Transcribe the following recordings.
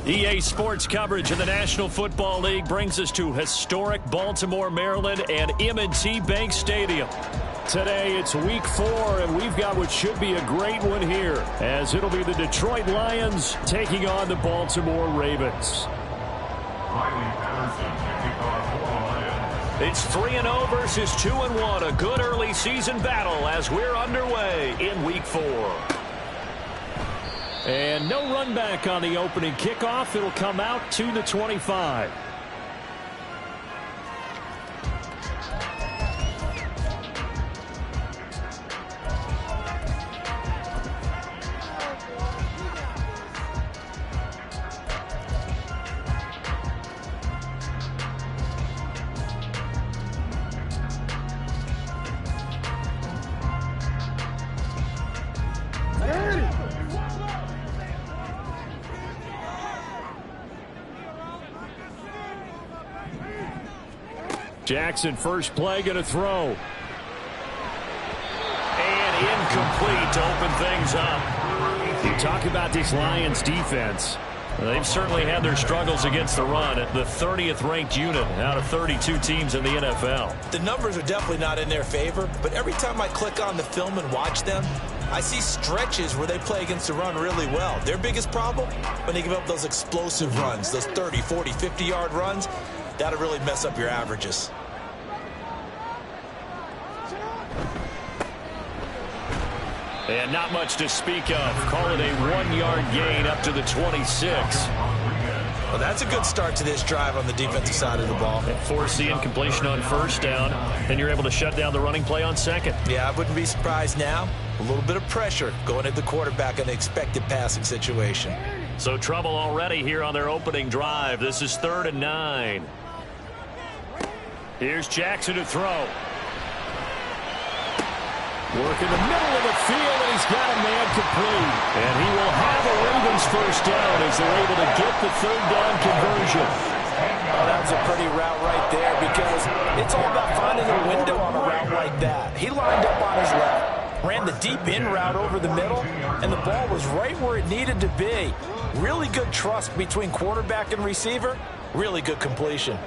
EA Sports coverage of the National Football League brings us to historic Baltimore, Maryland and M&T Bank Stadium. Today it's week 4, and we've got what should be a great one here, as it'll be the Detroit Lions taking on the Baltimore Ravens. It's 3-0 versus 2-1, a good early season battle as we're underway in week 4. And no run back on the opening kickoff. It'll come out to the 25. Jackson, first play, going to throw. And incomplete to open things up. You talk about this Lions defense. They've certainly had their struggles against the run at the 30th ranked unit out of 32 teams in the NFL. The numbers are definitely not in their favor, but every time I click on the film and watch them, I see stretches where they play against the run really well. Their biggest problem, when they give up those explosive runs, those 30, 40, 50-yard runs, that'll really mess up your averages. And not much to speak of. Call it a 1-yard gain up to the 26. Well, that's a good start to this drive on the defensive side of the ball. Force the incompletion on first down, and you're able to shut down the running play on second. Yeah, I wouldn't be surprised now. A little bit of pressure going at the quarterback in the expected passing situation. So trouble already here on their opening drive. This is 3rd and 9. Here's Jackson to throw. Work in the middle of the field, and he's got a man complete. And he will have a Ravens first down as they're able to get the 3rd down conversion. Oh, that was a pretty route right there, because it's all about finding a window on a route like that. He lined up on his left, ran the deep in route over the middle, and the ball was right where it needed to be. Really good trust between quarterback and receiver. Really good completion.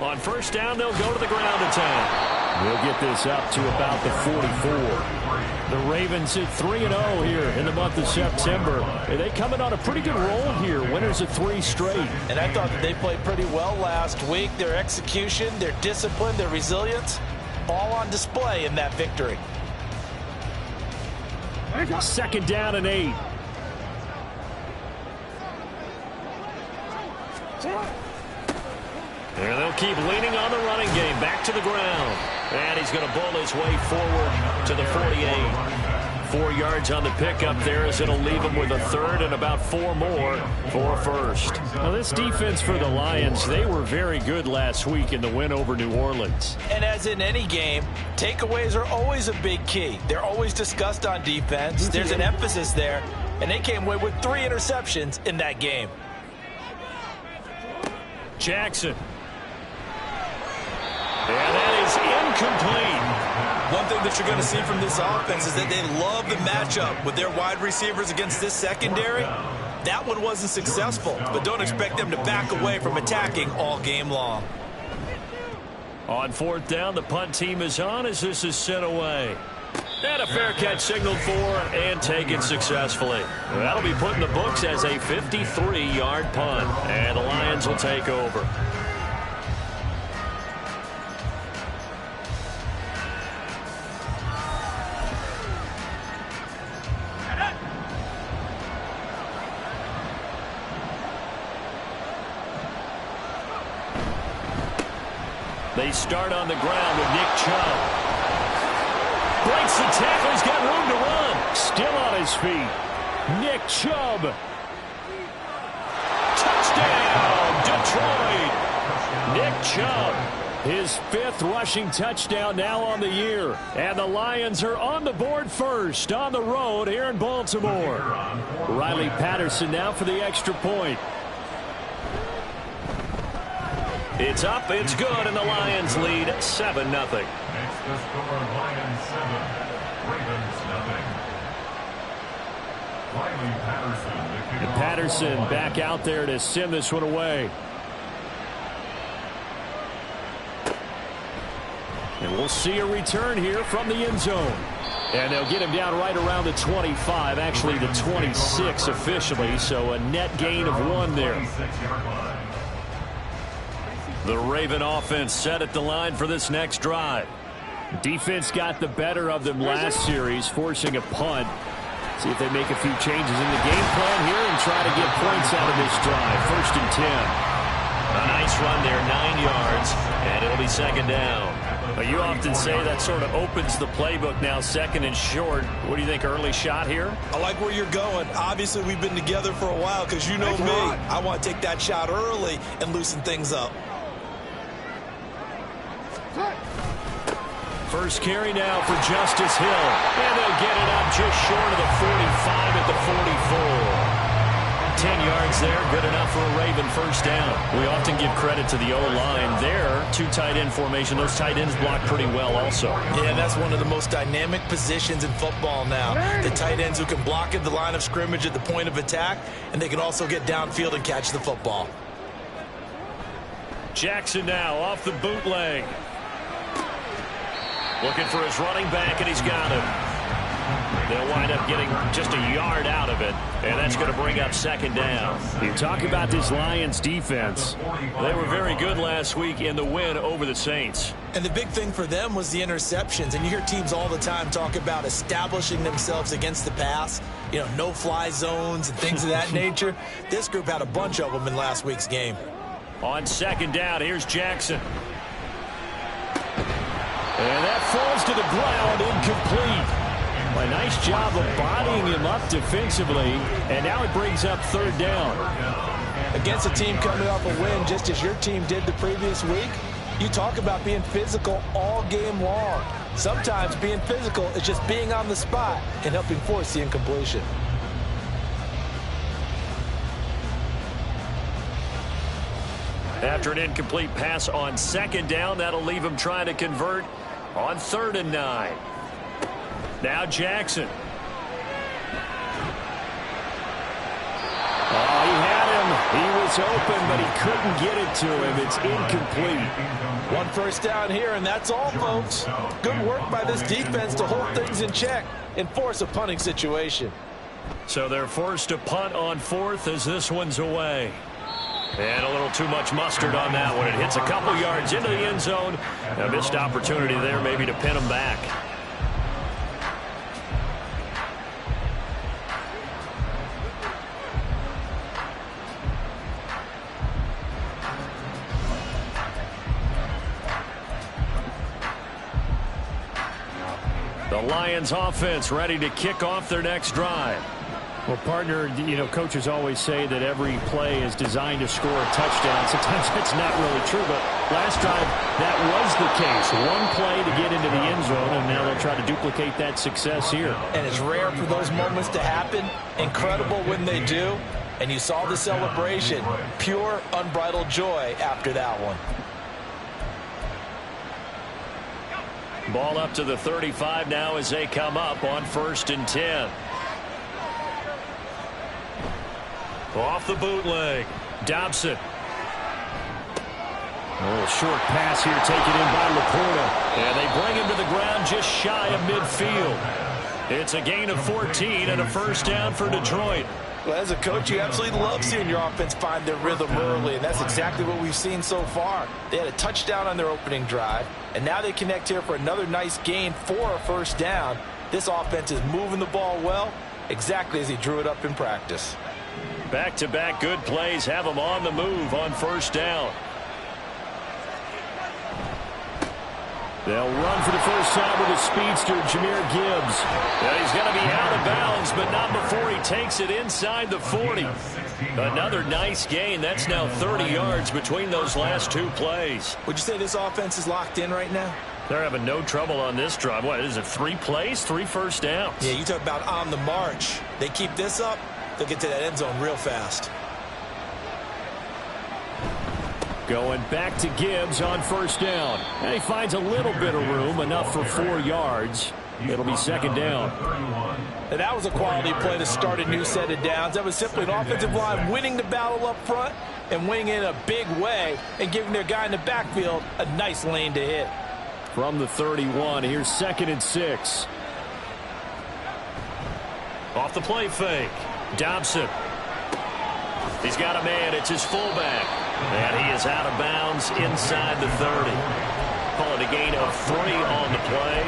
On first down, they'll go to the ground attack. We'll get this up to about the 44. The Ravens at 3-0 here in the month of September. They coming on a pretty good roll here. Winners of 3 straight. And I thought that they played pretty well last week. Their execution, their discipline, their resilience, all on display in that victory. 2nd down and 8. And they'll keep leaning on the running game. Back to the ground. And he's going to bowl his way forward to the 48. 4 yards on the pickup there, as it'll leave him with a 3rd and about 4 more for first. Now, this defense for the Lions, they were very good last week in the win over New Orleans. And as in any game, takeaways are always a big key. They're always discussed on defense. There's an emphasis there. And they came away with 3 interceptions in that game. Jackson. And that is incomplete. One thing that you're going to see from this offense is that they love the matchup with their wide receivers against this secondary. That one wasn't successful, but don't expect them to back away from attacking all game long. On 4th down, the punt team is on as this is sent away. And a fair catch signaled for and taken successfully. That'll be put in the books as a 53-yard punt, and the Lions will take over. They start on the ground with Nick Chubb. Breaks the tackle. He's got room to run. Still on his feet. Nick Chubb. Touchdown, Detroit. Nick Chubb. His 5th rushing touchdown now on the year. And the Lions are on the board first on the road here in Baltimore. Riley Patterson now for the extra point. It's up, it's good, and the Lions lead 7-0. Next to score, Lions 7, Ravens 0. And Patterson back out there to send this one away. And we'll see a return here from the end zone. And they'll get him down right around the 25, actually the 26 officially, so a net gain of 1 there. The Raven offense set at the line for this next drive. Defense got the better of them last series, forcing a punt. See if they make a few changes in the game plan here and try to get points out of this drive. 1st and 10. A nice run there, 9 yards, and it'll be 2nd down. You often say that sort of opens the playbook now, 2nd and short. What do you think, early shot here? I like where you're going. Obviously, we've been together for a while because you know me. I want to take that shot early and loosen things up. First carry now for Justice Hill. And they'll get it up just short of the 45 at the 44. 10 yards there, good enough for a Raven 1st down. We often give credit to the O-line there. 2 tight end formation. Those tight ends block pretty well also. Yeah, that's one of the most dynamic positions in football now. The tight ends who can block at the line of scrimmage at the point of attack, and they can also get downfield and catch the football. Jackson now off the bootleg. Looking for his running back, and he's got him. They'll wind up getting just a yard out of it, and that's going to bring up 2nd down. You talk about this Lions defense. They were very good last week in the win over the Saints. And the big thing for them was the interceptions. And you hear teams all the time talk about establishing themselves against the pass, you know, no-fly zones and things of that nature. This group had a bunch of them in last week's game. On 2nd down, here's Jackson. And that falls to the ground, incomplete. A nice job of bodying him up defensively, and now it brings up 3rd down. Against a team coming off a win just as your team did the previous week, you talk about being physical all game long. Sometimes being physical is just being on the spot and helping force the incompletion. After an incomplete pass on 2nd down, that'll leave him trying to convert on 3rd and 9. Now Jackson. Oh, he had him. He was open, but he couldn't get it to him. It's incomplete. 1 1st down here, and that's all, folks. Good work by this defense to hold things in check and force a punting situation. So they're forced to punt on 4th as this one's away. And a little too much mustard on that one. It hits a couple yards into the end zone. A missed opportunity there maybe to pin them back. The Lions offense ready to kick off their next drive. Well, partner, you know, coaches always say that every play is designed to score a touchdown. Sometimes that's not really true, but last drive that was the case. 1 play to get into the end zone, and now they'll try to duplicate that success here. And it's rare for those moments to happen. Incredible when they do. And you saw the celebration. Pure, unbridled joy after that one. Ball up to the 35 now as they come up on 1st and 10. Off the bootleg. Dobson. A little short pass here taken in by Laporta. And they bring him to the ground just shy of midfield. It's a gain of 14 and a 1st down for Detroit. Well, as a coach, you absolutely love seeing your offense find their rhythm early, and that's exactly what we've seen so far. They had a touchdown on their opening drive, and now they connect here for another nice gain for a 1st down. This offense is moving the ball well, exactly as he drew it up in practice. Back-to-back good plays have them on the move on 1st down. They'll run for the first time with a speedster, Jahmyr Gibbs. Yeah, he's going to be out of bounds, but not before he takes it inside the 40. Another nice gain. That's now 30 yards between those last 2 plays. Would you say this offense is locked in right now? They're having no trouble on this drive. What is it, 3 plays, 3 first downs? Yeah, you talk about on the march. They keep this up, they'll get to that end zone real fast. Going back to Gibbs on first down. And he finds a little bit of room, enough for 4 yards. It'll be second down. And that was a quality play to start a new set of downs. That was simply an offensive line winning the battle up front and winning in a big way and giving their guy in the backfield a nice lane to hit. From the 31, here's 2nd and 6. Off the play fake. Dobson. He's got a man. It's his fullback. And he is out of bounds inside the 30. Call it a gain of 3 on the play.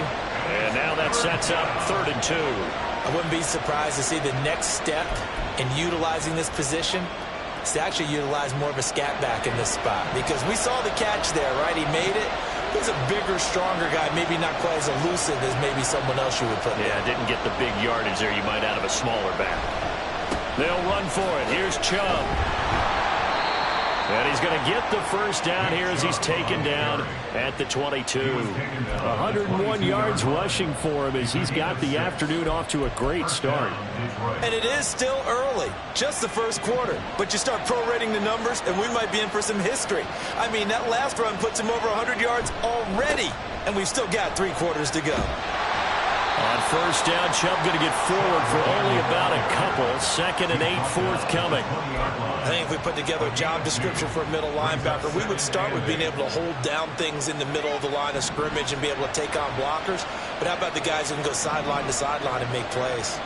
And now that sets up 3rd and 2. I wouldn't be surprised to see the next step in utilizing this position is to actually utilize more of a scat back in this spot. Because we saw the catch there, right? He made it. He's a bigger, stronger guy, maybe not quite as elusive as maybe someone else you would put there. Yeah, didn't get the big yardage there you might out of a smaller back. They'll run for it. Here's Chubb. And he's going to get the first down here as he's taken down at the 22. 101 yards rushing for him as he's got the afternoon off to a great start. And it is still early, just the first quarter. But you start prorating the numbers, and we might be in for some history. I mean, that last run puts him over 100 yards already, and we've still got 3 quarters to go. On first down, Chubb going to get forward for only about a couple. 2nd and 8 forthcoming. I think if we put together a job description for a middle linebacker, we would start with being able to hold down things in the middle of the line of scrimmage and be able to take on blockers. But how about the guys who can go sideline to sideline and make plays?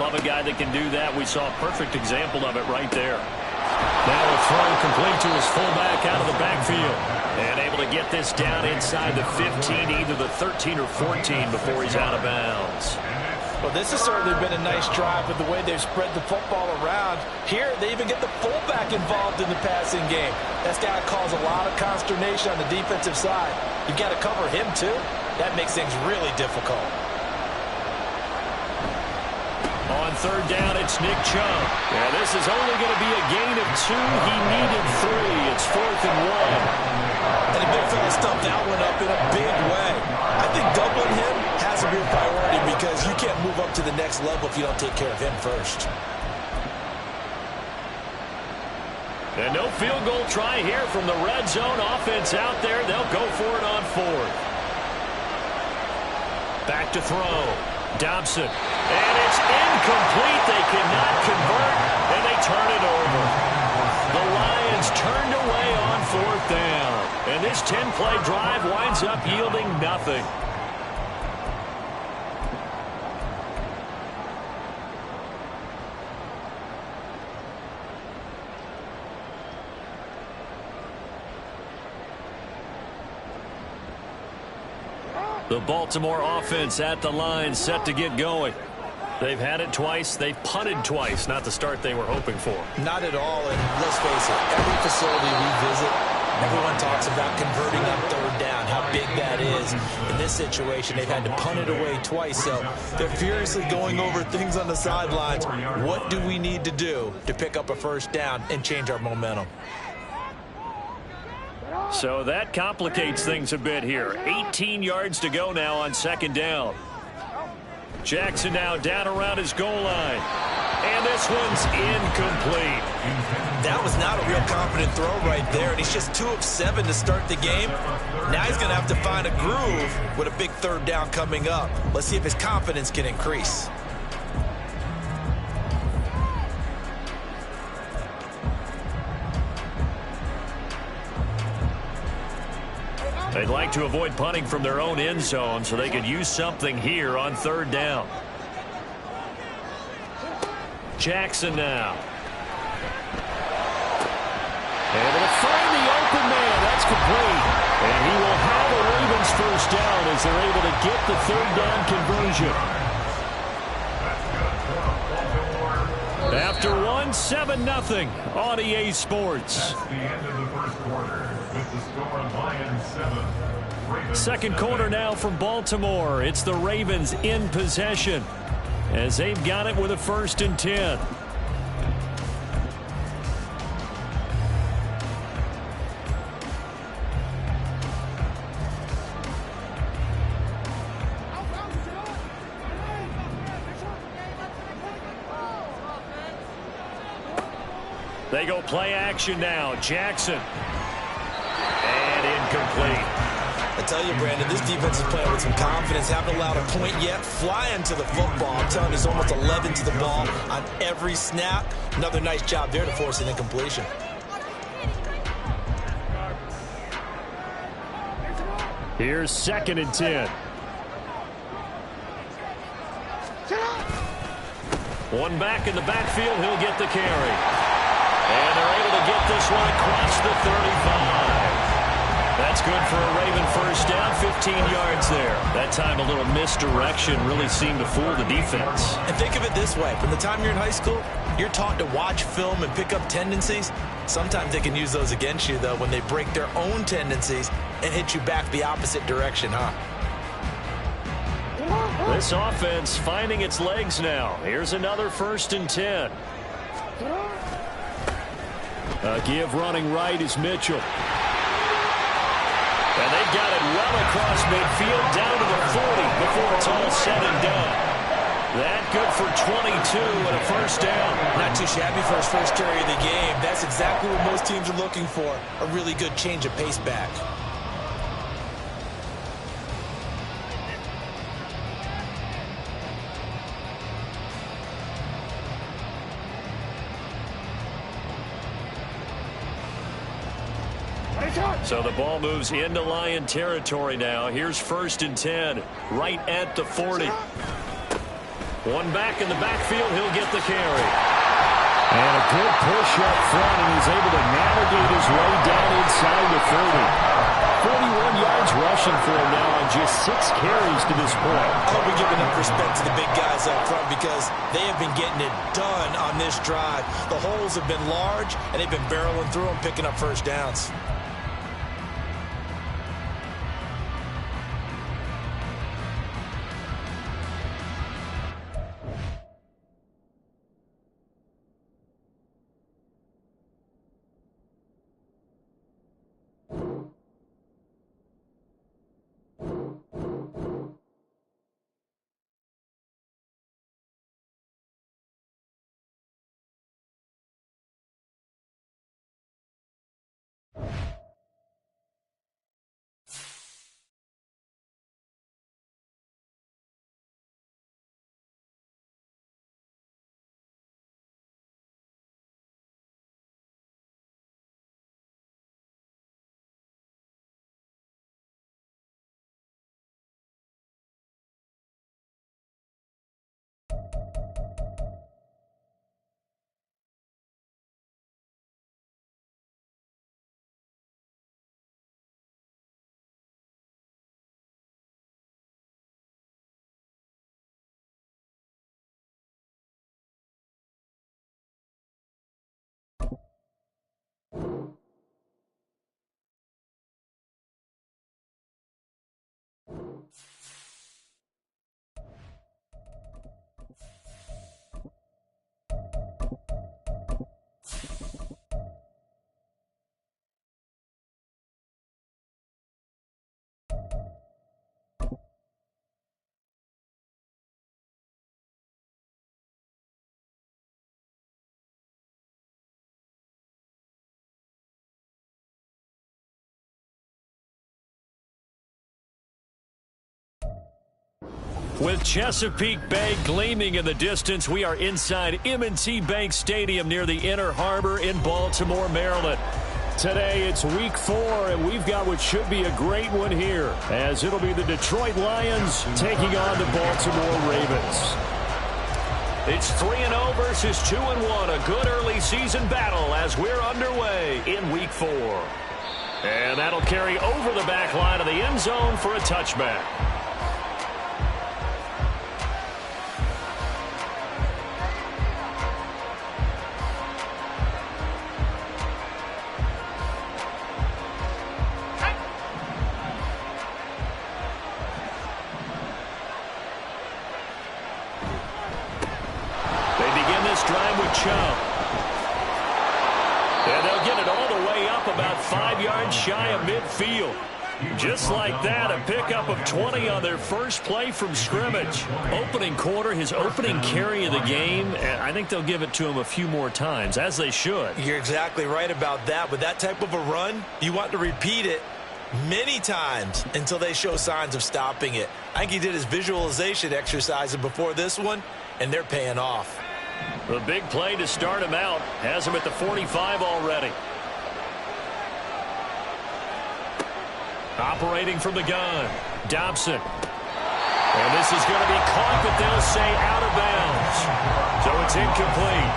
Love a guy that can do that. We saw a perfect example of it right there. Now a throw complete to his fullback out of the backfield. And able to get this down inside the 15, either the 13 or 14 before he's out of bounds. Well, this has certainly been a nice drive with the way they've spread the football around. Here, they even get the fullback involved in the passing game. That's got to cause a lot of consternation on the defensive side. You've got to cover him, too. That makes things really difficult. On third down, it's Nick Chubb. Yeah, this is only going to be a gain of 2. He needed 3. It's 4th and 1. And the big fella stumped that one up in a big way. I think doubling him has to be a priority because you can't move up to the next level if you don't take care of him first. And no field goal try here from the red zone. Offense out there. They'll go for it on 4th. Back to throw. Dobson. And it's incomplete. They cannot convert, and they turn it over. The Lions turned away on 4th down. And this 10-play drive winds up yielding nothing. The Baltimore offense at the line, set to get going. They've had it twice. They've punted twice. Not the start they were hoping for. Not at all. And let's face it, every facility we visit, everyone talks about converting on 3rd down, how big that is. In this situation, they've had to punt it away twice. So they're furiously going over things on the sidelines. What do we need to do to pick up a first down and change our momentum? So that complicates things a bit here. 18 yards to go now on 2nd down. Jackson now down around his goal line. And this one's incomplete. That was not a real confident throw right there, and he's just 2 of 7 to start the game. Now he's going to have to find a groove with a big 3rd down coming up. Let's see if his confidence can increase. They'd like to avoid punting from their own end zone so they could use something here on 3rd down. Jackson now. Able to find the open man. That's complete. And he will have a Ravens first down as they're able to get the 3rd down conversion. After 7-0 on EA Sports. That's the end of the first quarter. With the score, Lions 7. Ravens 2nd quarter now from Baltimore. It's the Ravens in possession as they've got it with a 1st and 10. They go play action now. Jackson. incomplete. I tell you, Brandon, this defense is playing with some confidence. Haven't allowed a point yet. Flying to the football. I'm telling you, there's almost 11 to the ball on every snap. Another nice job there to force an incompletion. Here's 2nd and 10. One back in the backfield. He'll get the carry. And they're able to get this one across the 35. That's good for a Raven first down, 15 yards there. That time a little misdirection really seemed to fool the defense. And think of it this way. From the time you're in high school, you're taught to watch film and pick up tendencies. Sometimes they can use those against you, though, when they break their own tendencies and hit you back the opposite direction, huh? This offense finding its legs now. Here's another 1st and 10. Give running right is Mitchell. And they've got it well across midfield down to the 40 before it's all said and done. That good for 22 and a first down. Not too shabby for his first carry of the game. That's exactly what most teams are looking for. A really good change of pace back. So the ball moves into Lion territory now. Here's 1st and 10, right at the 40. One back in the backfield. He'll get the carry. And a good push up front, and he's able to navigate his way down inside the 30. 41 yards rushing for him now on just 6 carries to this point. I hope we give enough respect to the big guys up front because they have been getting it done on this drive. The holes have been large, and they've been barreling through them, picking up first downs. With Chesapeake Bay gleaming in the distance, we are inside M&T Bank Stadium near the Inner Harbor in Baltimore, Maryland. Today it's week 4, and we've got what should be a great one here, as it'll be the Detroit Lions taking on the Baltimore Ravens. It's 3-0 versus 2-1, a good early season battle as we're underway in week 4. And that'll carry over the back line of the end zone for a touchback. Drive with Chubb. And they'll get it all the way up about 5 yards shy of midfield. Just like that, a pickup of 20 on their first play from scrimmage. Opening quarter, his opening carry of the game, and I think they'll give it to him a few more times, as they should. You're exactly right about that. With that type of a run, you want to repeat it Many times until they show signs of stopping it. I think he did his visualization exercises before this one, and they're paying off. The big play to start him out has him at the 45 already. Operating from the gun, Dobson. And this is going to be caught, but they'll say out of bounds. So it's incomplete.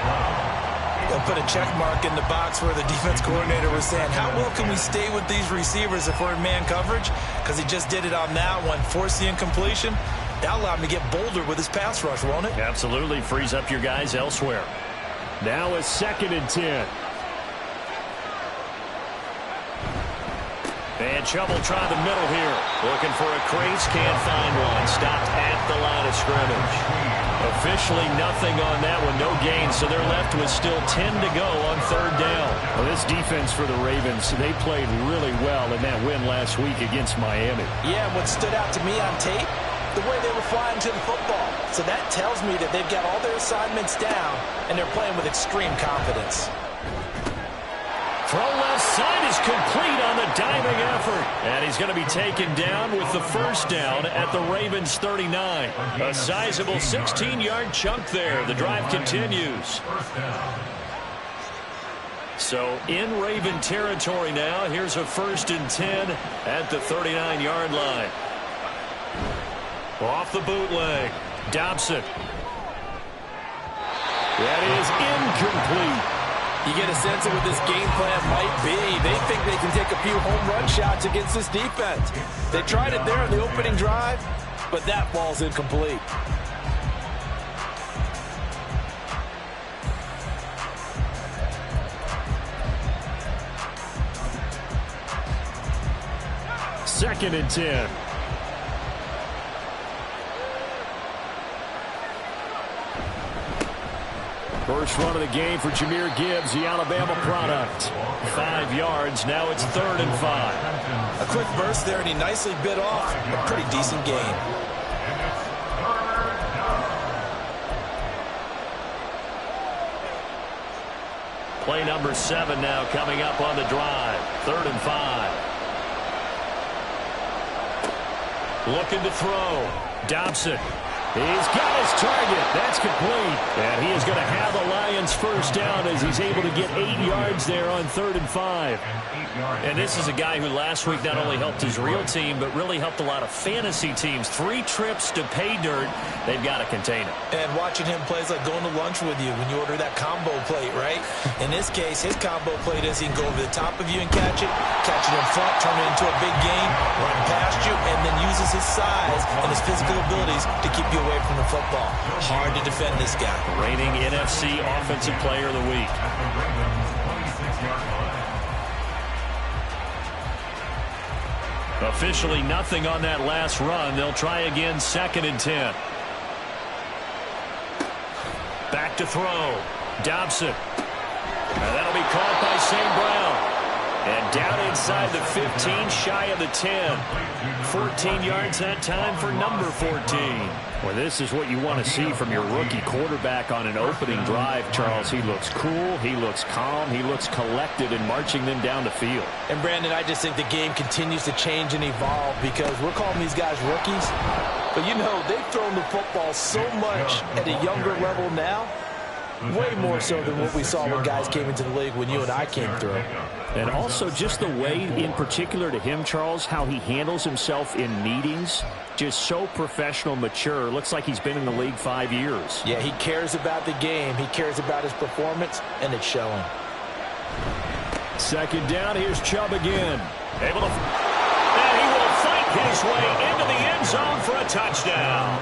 They'll put a check mark in the box where the defense coordinator was saying, how well can we stay with these receivers if we're in man coverage? Because he just did it on that one, forced the incompletion. That'll allow him to get bolder with his pass rush, won't it? Absolutely. Frees up your guys elsewhere. Now a 2nd and 10. And Chubb will try the middle here. Looking for a crease, can't find one. Stopped at the line of scrimmage. Officially nothing on that one, no gain, so they're left with still 10 to go on 3rd down. Well, this defense for the Ravens, they played really well in that win last week against Miami. Yeah, what stood out to me on tape, the way they were flying to the football. So that tells me that they've got all their assignments down, and they're playing with extreme confidence. Throw left side is complete on the diving effort. And he's going to be taken down with the 1st down at the Ravens 39. A sizable 16-yard chunk there. The drive continues. So in Raven territory now. Here's a 1st and 10 at the 39-yard line. Off the bootleg. Dobson. That is incomplete. You get a sense of what this game plan might be. They think they can take a few home run shots against this defense. They tried it there on the opening drive, but that ball's incomplete. Second and 10. First run of the game for Jahmyr Gibbs, the Alabama product. 5 yards. Now it's 3rd and 5. A quick burst there, and he nicely bit off a pretty decent gain. Play number 7 now coming up on the drive. 3rd and 5. Looking to throw. Dobson. He's got his target. That's complete. And he is going to have the Lions 1st down as he's able to get 8 yards there on 3rd and 5. And this is a guy who last week not only helped his real team, but really helped a lot of fantasy teams. 3 trips to pay dirt. They've got to contain it. And watching him play is like going to lunch with you when you order that combo plate, right? In this case, his combo plate is he can go over the top of you and catch it in front, turn it into a big gain, run past you, and then uses his size and his physical abilities to keep you away from the football. Hard to defend this guy. Reigning NFC Offensive Player of the Week. Officially nothing on that last run. They'll try again, 2nd and 10. Back to throw. Dobson. And that'll be caught by St. Brown. And down inside the 15, shy of the 10. 14 yards that time for number 14. Well, this is what you want to see from your rookie quarterback on an opening drive, Charles. He looks cool, he looks calm, he looks collected in marching them down the field. And, Brandon, I just think the game continues to change and evolve because we're calling these guys rookies. But, you know, they've thrown the football so much at a younger level now, way more so than what we saw when guys came into the league when you and I came through. And also just the way, in particular to him, Charles, how he handles himself in meetings, just so professional, mature. Looks like he's been in the league 5 years. Yeah, he cares about the game. He cares about his performance, and it's showing. 2nd down, here's Chubb again. Able to... And he will fight his way into the end zone for a touchdown.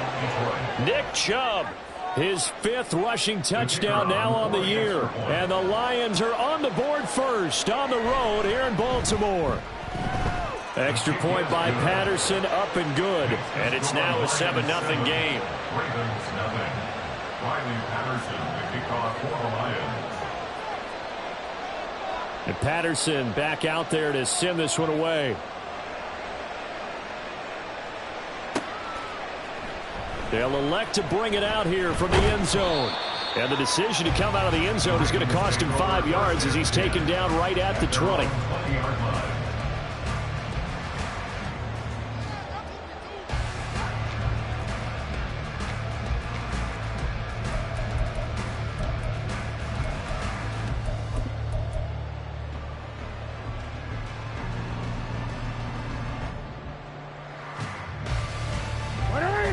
Nick Chubb. His 5th rushing touchdown now on the year. And the Lions are on the board first on the road here in Baltimore. Extra point by Patterson, up and good. And it's now a 7-0 game. Ravens nothing. Riley Patterson, the kickoff for the Lions. And Patterson back out there to send this one away. They'll elect to bring it out here from the end zone. And the decision to come out of the end zone is going to cost him 5 yards as he's taken down right at the 20.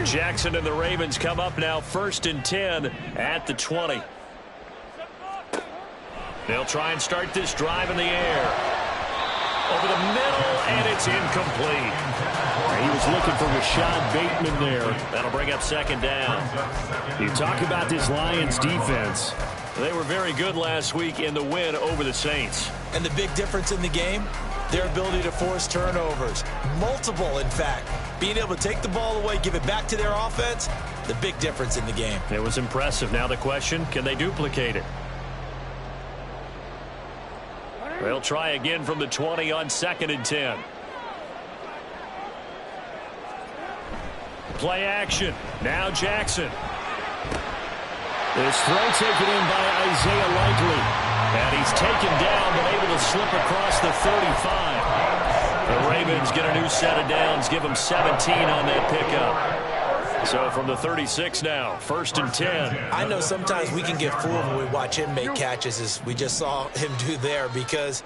Jackson and the Ravens come up now 1st and 10 at the 20. They'll try and start this drive in the air. Over the middle, and it's incomplete. He was looking for Rashad Bateman there. That'll bring up 2nd down. You talk about this Lions defense. They were very good last week in the win over the Saints. And the big difference in the game, their ability to force turnovers. Multiple, in fact. Being able to take the ball away, give it back to their offense, the big difference in the game. It was impressive. Now the question, can they duplicate it? They'll try again from the 20 on 2nd and 10. Play action. Now Jackson. This throw taken in by Isaiah Likely. And he's taken down but able to slip across the 35. The Ravens get a new set of downs, give them 17 on that pickup. So from the 36 now, 1st and 10. I know sometimes we can get fooled when we watch him make catches, as we just saw him do there, because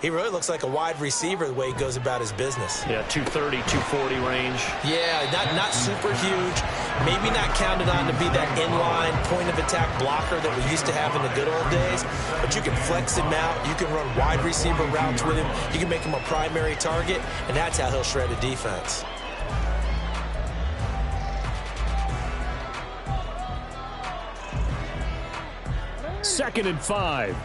he really looks like a wide receiver the way he goes about his business. Yeah, 230, 240 range. Yeah, not super huge. Maybe not counted on to be that inline point-of-attack blocker that we used to have in the good old days. But you can flex him out. You can run wide receiver routes with him. You can make him a primary target, and that's how he'll shred a defense. Second and 5.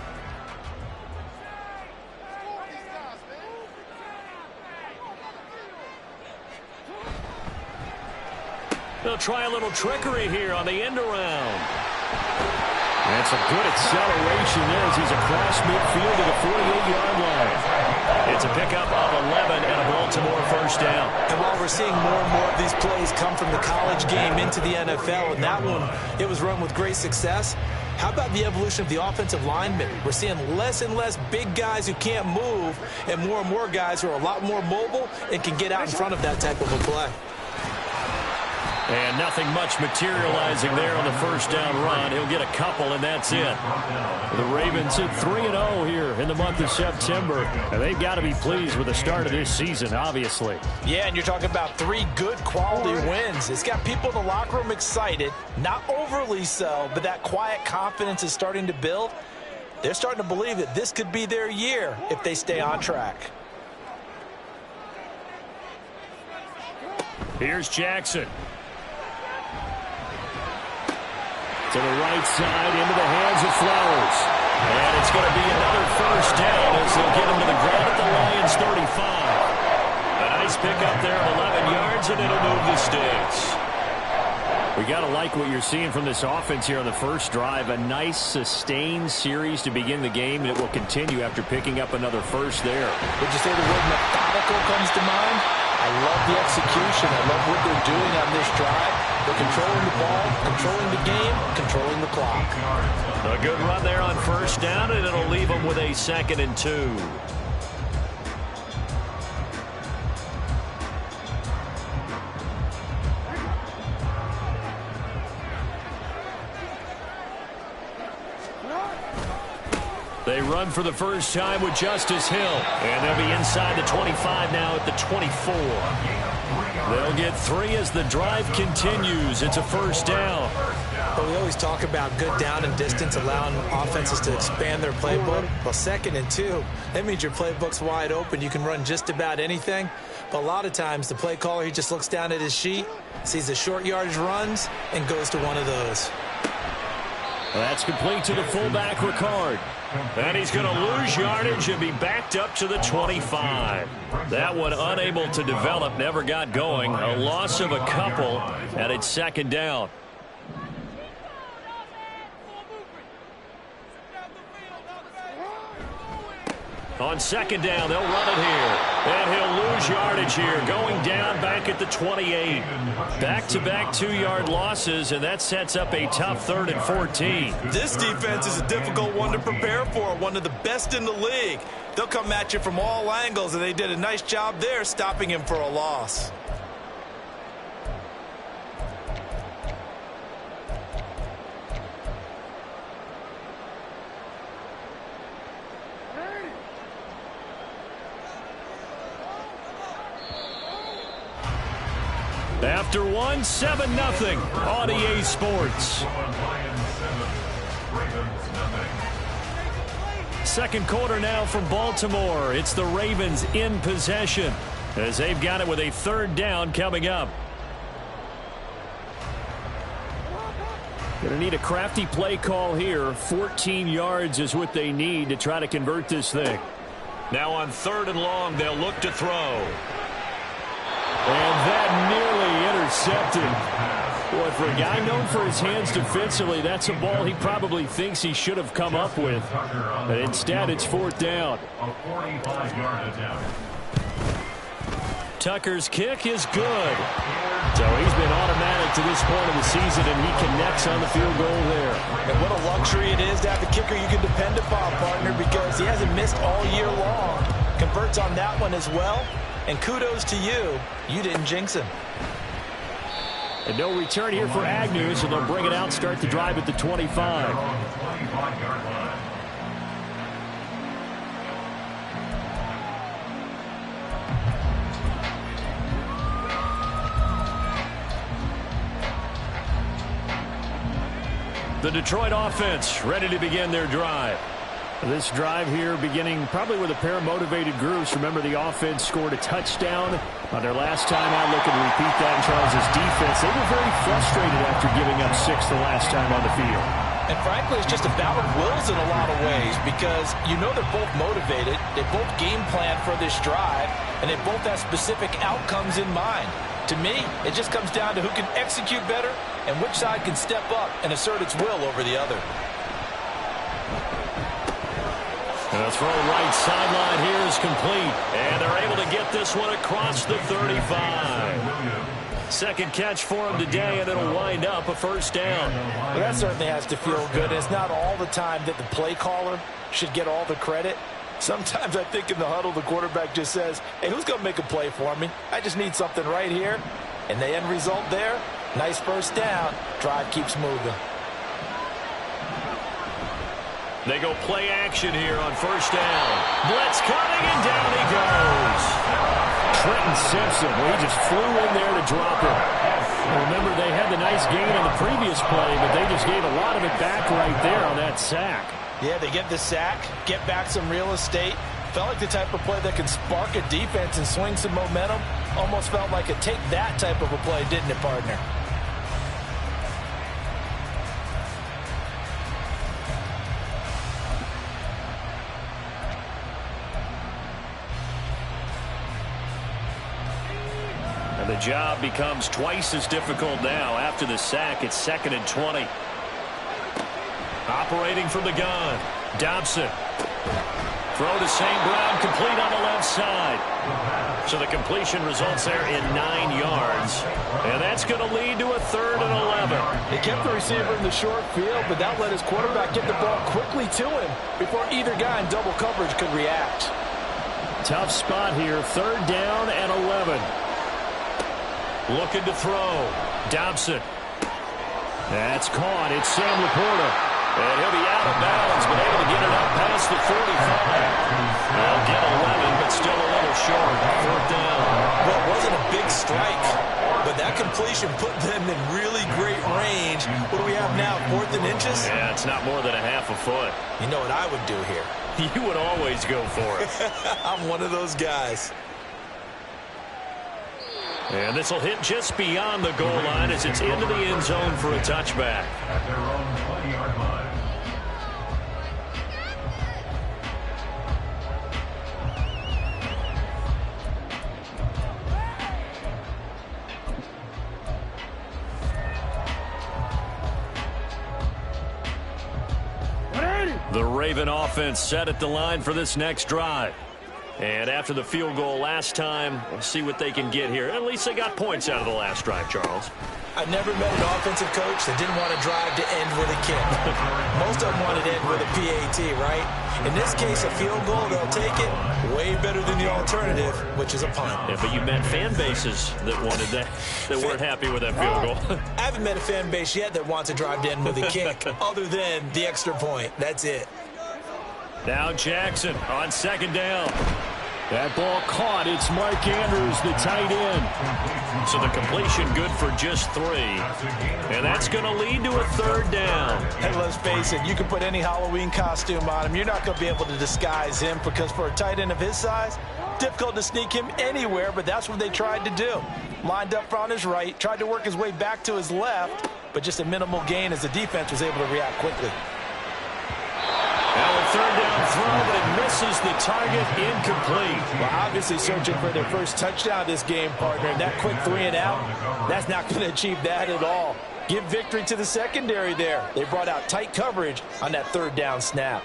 They'll try a little trickery here on the end around. That's a good acceleration there as he's across midfield to the 48-yard line. It's a pickup of 11 and a Baltimore 1st down. And while we're seeing more and more of these plays come from the college game into the NFL, and that one, it was run with great success, how about the evolution of the offensive linemen? We're seeing less and less big guys who can't move and more guys who are a lot more mobile and can get out in front of that type of a play. And nothing much materializing there on the 1st down run. He'll get a couple, and that's it. The Ravens at 3-0 here in the month of September, and they've got to be pleased with the start of this season, obviously. Yeah, and you're talking about 3 good quality wins. It's got people in the locker room excited, not overly so, but that quiet confidence is starting to build. They're starting to believe that this could be their year if they stay on track. Here's Jackson. To the right side, into the hands of Flowers. And it's going to be another 1st down as they'll get him to the ground at the Lions 35. A nice pickup there of 11 yards, and it'll move the sticks. We got to like what you're seeing from this offense here on the first drive. A nice, sustained series to begin the game, and it will continue after picking up another first there. Would you say the word methodical comes to mind? I love the execution. I love what they're doing on this drive. They're controlling the ball, controlling the game, controlling the clock. A good run there on 1st down, and it'll leave them with a 2nd and 2. They run for the first time with Justice Hill. And they'll be inside the 25 now at the 24. They'll get 3 as the drive continues. It's a 1st down. But we always talk about good down and distance, allowing offenses to expand their playbook. Well, 2nd and 2, that means your playbook's wide open. You can run just about anything. But a lot of times, the play caller, he just looks down at his sheet, sees the short yardage runs, and goes to one of those. That's complete to the fullback, Ricard. And he's going to lose yardage and be backed up to the 25. That one unable to develop, never got going. A loss of a couple, and it's 2nd down. On 2nd down, they'll run it here. And he'll lose yardage here, going down back at the 28. Back-to-back 2-yard losses, and that sets up a tough 3rd and 14. This defense is a difficult one to prepare for, one of the best in the league. They'll come at you from all angles, and they did a nice job there stopping him for a loss. After one, 7-0 on EA Sports. Second quarter now from Baltimore. It's the Ravens in possession as they've got it with a third down coming up. Going to need a crafty play call here. 14 yards is what they need to try to convert this thing. Now on 3rd and long, they'll look to throw. And that nearly intercepted. Boy, for a guy known for his hands defensively, that's a ball he probably thinks he should have come up with. But instead, it's 4th down. A 45-yard attempt. Tucker's kick is good. So he's been automatic to this point of the season, and he connects on the field goal there. And what a luxury it is to have a kicker you can depend upon, partner, because he hasn't missed all year long. Converts on that one as well. And kudos to you. You didn't jinx him. And no return here for Agnew, so they'll bring it out, start the drive at the 25. On the 25-yard line. The Detroit offense ready to begin their drive. This drive here beginning probably with a pair of motivated groups. Remember, the offense scored a touchdown on their last time out. Looking to repeat that in Charles' defense. They were very frustrated after giving up 6 the last time on the field. And frankly, it's just a battle of wills in a lot of ways because you know they're both motivated. They both game plan for this drive, and they both have specific outcomes in mind. To me, it just comes down to who can execute better and which side can step up and assert its will over the other. And the throw right sideline here is complete. And they're able to get this one across the 35. Second catch for him today, and it'll wind up a 1st down. Well, that certainly has to feel good. It's not all the time that the play caller should get all the credit. Sometimes I think in the huddle, the quarterback just says, hey, who's going to make a play for me? I just need something right here. And the end result there, nice 1st down. Drive keeps moving. They go play action here on 1st down. Blitz coming, and down he goes. Trenton Simpson, well, he just flew in there to drop him. Remember, they had the nice gain on the previous play, but they just gave a lot of it back right there on that sack. Yeah, they get the sack, get back some real estate. Felt like the type of play that can spark a defense and swing some momentum. Almost felt like a take that type of a play, didn't it, partner? And the job becomes twice as difficult now. After the sack, it's 2nd and 20. Operating from the gun, Dobson. Throw to St. Brown, complete on the left side. So the completion results there in 9 yards. And that's going to lead to a 3rd and 11. He kept the receiver in the short field, but that let his quarterback get the ball quickly to him before either guy in double coverage could react. Tough spot here, 3rd down and 11. Looking to throw. Dobson. That's caught. It's Sam Laporta. And he'll be out of bounds, but able to get it up past the 45. They'll get 11, but still a little short. 4th down. Well, it wasn't a big strike, but that completion put them in really great range. What do we have now, 4th and inches? Yeah, it's not more than a half a foot. You know what I would do here? You would always go for it. I'm one of those guys. And this will hit just beyond the goal line as it's into the end zone for a touchback. At their own 20-yard line. The Raven offense set at the line for this next drive. And after the field goal last time, we'll see what they can get here. At least they got points out of the last drive, Charles. I've never met an offensive coach that didn't want to drive to end with a kick. Most of them wanted to end with a PAT, right? In this case, a field goal, they'll take it. Way better than the alternative, which is a punt. Yeah, but you met fan bases that wanted that, that weren't happy with that field goal. I haven't met a fan base yet that wants to drive to end with a kick, other than the extra point. That's it. Now Jackson on 2nd down. That ball caught. It's Mark Andrews, the tight end. So the completion good for just 3. And that's going to lead to a 3rd down. Hey, let's face it, you can put any Halloween costume on him. You're not going to be able to disguise him because for a tight end of his size, difficult to sneak him anywhere, but that's what they tried to do. Lined up on his right, tried to work his way back to his left, but just a minimal gain as the defense was able to react quickly. Now a 3rd down throw, but it misses the target, incomplete. Well, obviously searching for their first touchdown this game, partner, and that quick 3 and out, that's not going to achieve that at all. Give victory to the secondary there. They brought out tight coverage on that 3rd down snap.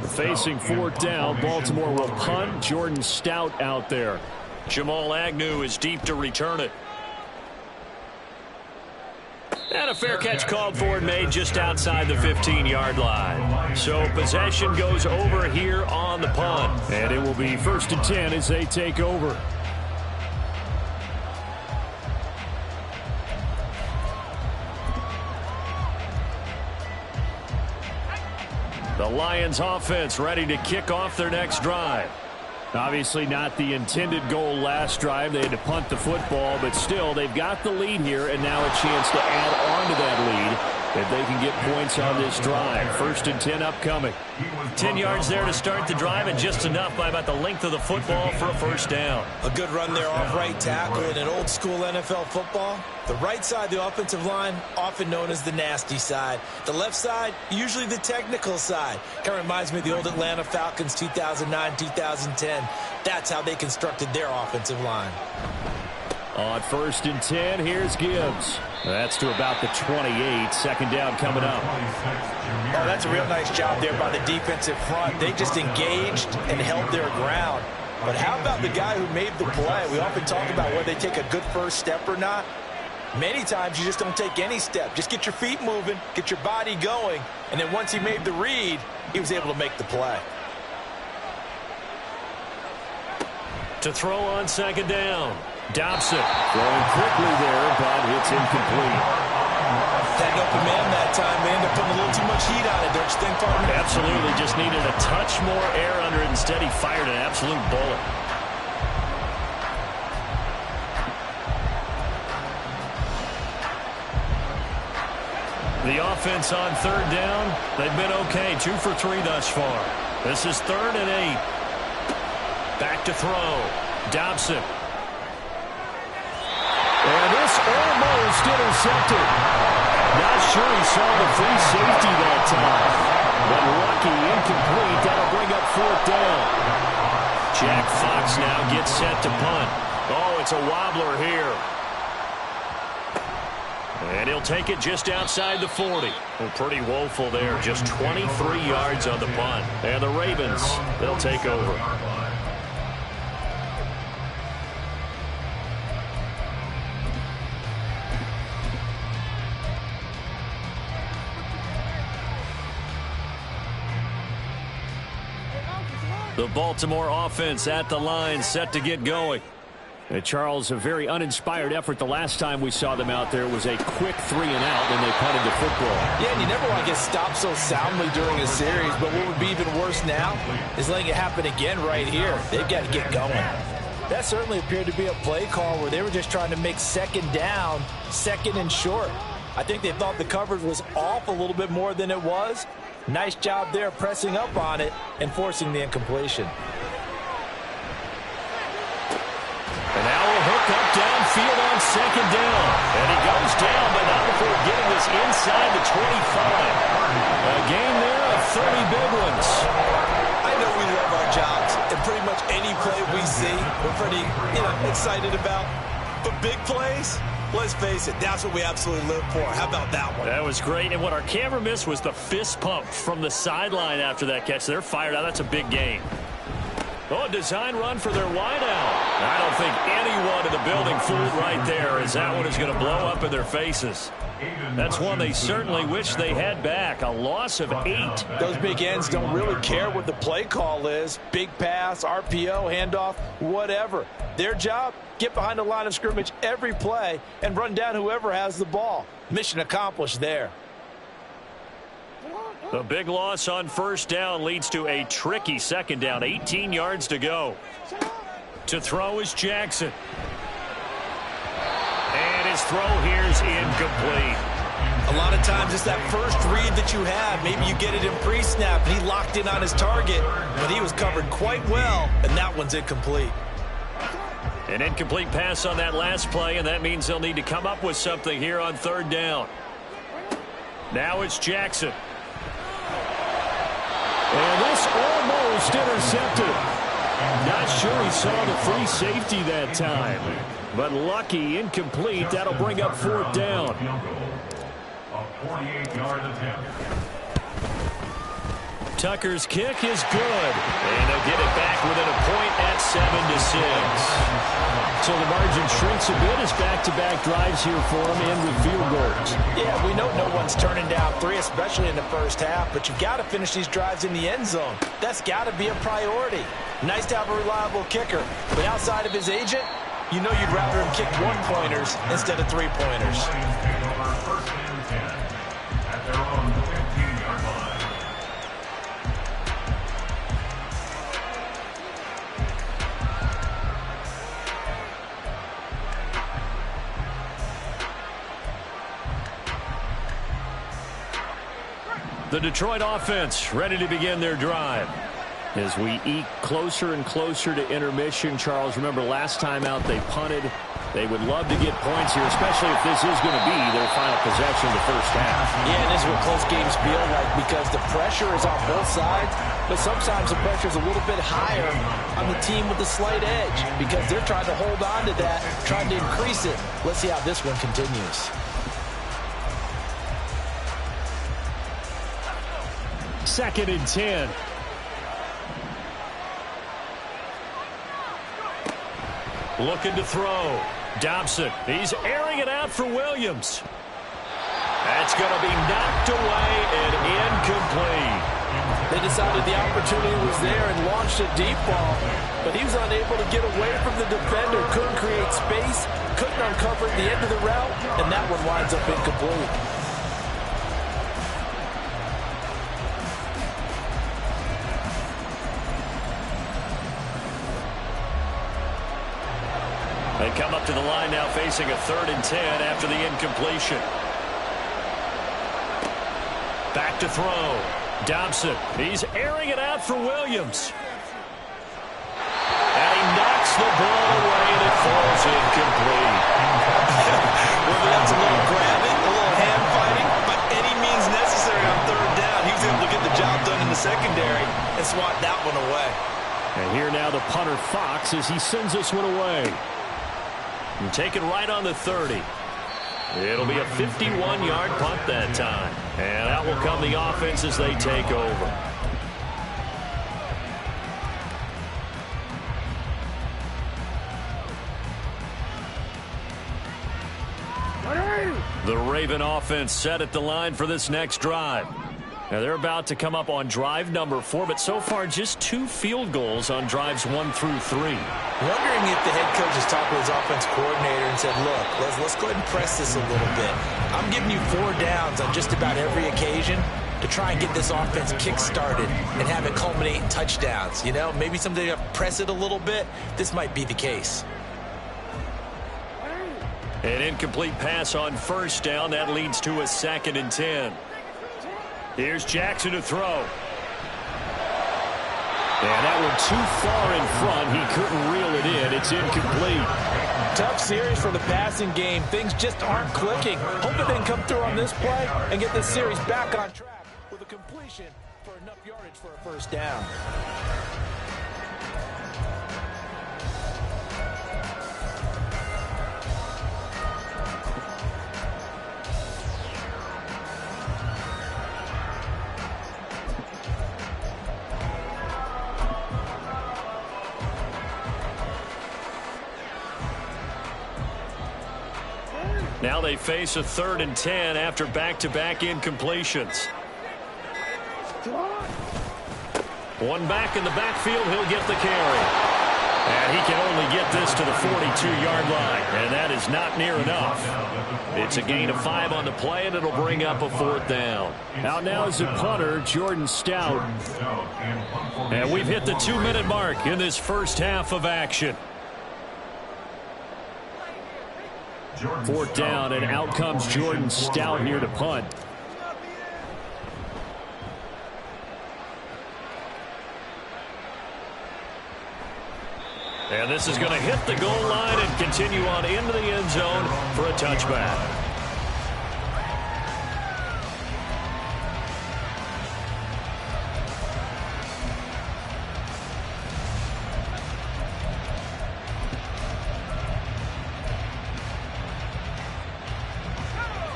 Facing 4th down, Baltimore will punt. Jordan Stout out there. Jamal Agnew is deep to return it. And a fair catch called for and made just outside the 15-yard line. So possession goes over here on the punt. And it will be 1st and 10 as they take over. The Lions offense ready to kick off their next drive. Obviously not the intended goal last drive. They had to punt the football, but still they've got the lead here and now a chance to add on to that lead if they can get points on this drive. 1st and 10 upcoming. 10 yards there to start the drive and just enough by about the length of the football for a 1st down. A good run there off right tackle in an old school NFL football. The right side, the offensive line, often known as the nasty side. The left side, usually the technical side. Kind of reminds me of the old Atlanta Falcons 2009, 2010. That's how they constructed their offensive line. On 1st and 10, here's Gibbs. That's to about the 28. 2nd down coming up. Oh, that's a real nice job there by the defensive front. They just engaged and held their ground. But how about the guy who made the play? We often talk about whether they take a good first step or not. Many times you just don't take any step. Just get your feet moving, get your body going, and then once he made the read, he was able to make the play. To throw on 2nd down. Dobson throwing quickly there, but it's incomplete. That open man that time, man, they're putting a little too much heat on it, don't you think, partner? absolutely just needed a touch more air under it. Instead, he fired an absolute bullet. The offense on 3rd down, they've been okay. 2 for 3 thus far. This is 3rd and 8. Back to throw. Dobson. And this almost intercepted. Not sure he saw the free safety that time. But lucky, incomplete. That'll bring up 4th down. Jack Fox now gets set to punt. Oh, it's a wobbler here. And he'll take it just outside the 40. Well, pretty woeful there. Just 23 yards on the punt. And the Ravens, they'll take over. The Baltimore offense at the line, set to get going. Charles, a very uninspired effort. The last time we saw them out there was a quick 3 and out when they punted the football. Yeah, and you never want to get stopped so soundly during a series, but what would be even worse now is letting it happen again right here. They've got to get going. That certainly appeared to be a play call where they were just trying to make 2nd down, 2nd and short. I think they thought the coverage was off a little bit more than it was. Nice job there pressing up on it and forcing the incompletion. And now a hook up downfield on 2nd down. And he goes down, but not before getting this inside the 25. A gain there of 30 big ones. I know we love our jobs, and pretty much any play we see, we're pretty, excited about. But big plays, let's face it, that's what we absolutely live for. How about that one? That was great, and what our camera missed was the fist pump from the sideline after that catch. They're fired out. That's a big gain. Oh, a design run for their wideout. I don't think anyone in the building fooled right there, as that one is going to blow up in their faces. That's one they certainly wish they had back. A loss of 8. Those big ends don't really care what the play call is. Big pass, RPO, handoff, whatever. Their job, get behind the line of scrimmage every play and run down whoever has the ball. Mission accomplished there. The big loss on first down leads to a tricky second down. 18 yards to go. To throw is Jackson. And his throw here is incomplete. A lot of times it's that first read that you have. Maybe you get it in pre-snap and he locked in on his target, but he was covered quite well, and that one's incomplete. An incomplete pass on that last play, and that means they'll need to come up with something here on third down. Now it's Jackson. And this almost intercepted. Not sure he saw the free safety that time. But lucky, incomplete. That'll bring up fourth down. A 48-yard attempt. Tucker's kick is good. And they'll get it back within a point at 7-6. So the margin shrinks a bit as back-to-back drives here for him and with field goals. Yeah, we know no one's turning down 3, especially in the first half, but you've got to finish these drives in the end zone. That's got to be a priority. Nice to have a reliable kicker, but outside of his agent, you know you'd rather him kick 1-pointers instead of 3-pointers. First and 10 at their own 15-yard line. The Detroit offense ready to begin their drive. As we eke closer and closer to intermission, Charles, remember last time out they punted. They would love to get points here, especially if this is going to be their final possession of the first half. Yeah, and this is what close games feel like because the pressure is on both sides, but sometimes the pressure is a little bit higher on the team with the slight edge because they're trying to hold on to that, trying to increase it. Let's see how this one continues. Second and 10. Looking to throw. Dobson. He's airing it out for Williams. That's going to be knocked away and incomplete. They decided the opportunity was there and launched a deep ball, but he was unable to get away from the defender, couldn't create space, couldn't uncover the end of the route, and that one winds up incomplete. They come up to the line now facing a 3rd and 10 after the incompletion. Back to throw. Dobson. He's airing it out for Williams. And he knocks the ball away and it falls incomplete. Well, that's a little grabbing, a little hand fighting, but any means necessary on third down. He was able to get the job done in the secondary and swat that one away. And here now the punter Fox as he sends this one away. And take it right on the 30. It'll be a 51-yard punt that time. And out will come the offense as they take over. The Raven offense set at the line for this next drive. Now they're about to come up on drive number 4, but so far just 2 field goals on drives 1 through 3. Wondering if the head coach has talked with his offense coordinator and said, look, let's go ahead and press this a little bit. I'm giving you 4 downs on just about every occasion to try and get this offense kick-started and have it culminate in touchdowns. You know, maybe someday to press it a little bit. This might be the case. An incomplete pass on first down. That leads to a 2nd and 10. Here's Jackson to throw. And that one too far in front. He couldn't reel it in. It's incomplete. Tough series for the passing game. Things just aren't clicking. Hope they can come through on this play and get this series back on track with a completion for enough yardage for a first down. Now they face a 3rd and 10 after back-to-back incompletions. One back in the backfield. He'll get the carry. And he can only get this to the 42-yard line. And that is not near enough. It's a gain of 5 on the play, and it'll bring up a 4th down. Out now is the punter, Jordan Stout. And we've hit the 2-minute mark in this first half of action. 4th down, and out comes Jordan Stout here to punt. And this is going to hit the goal line and continue on into the end zone for a touchback.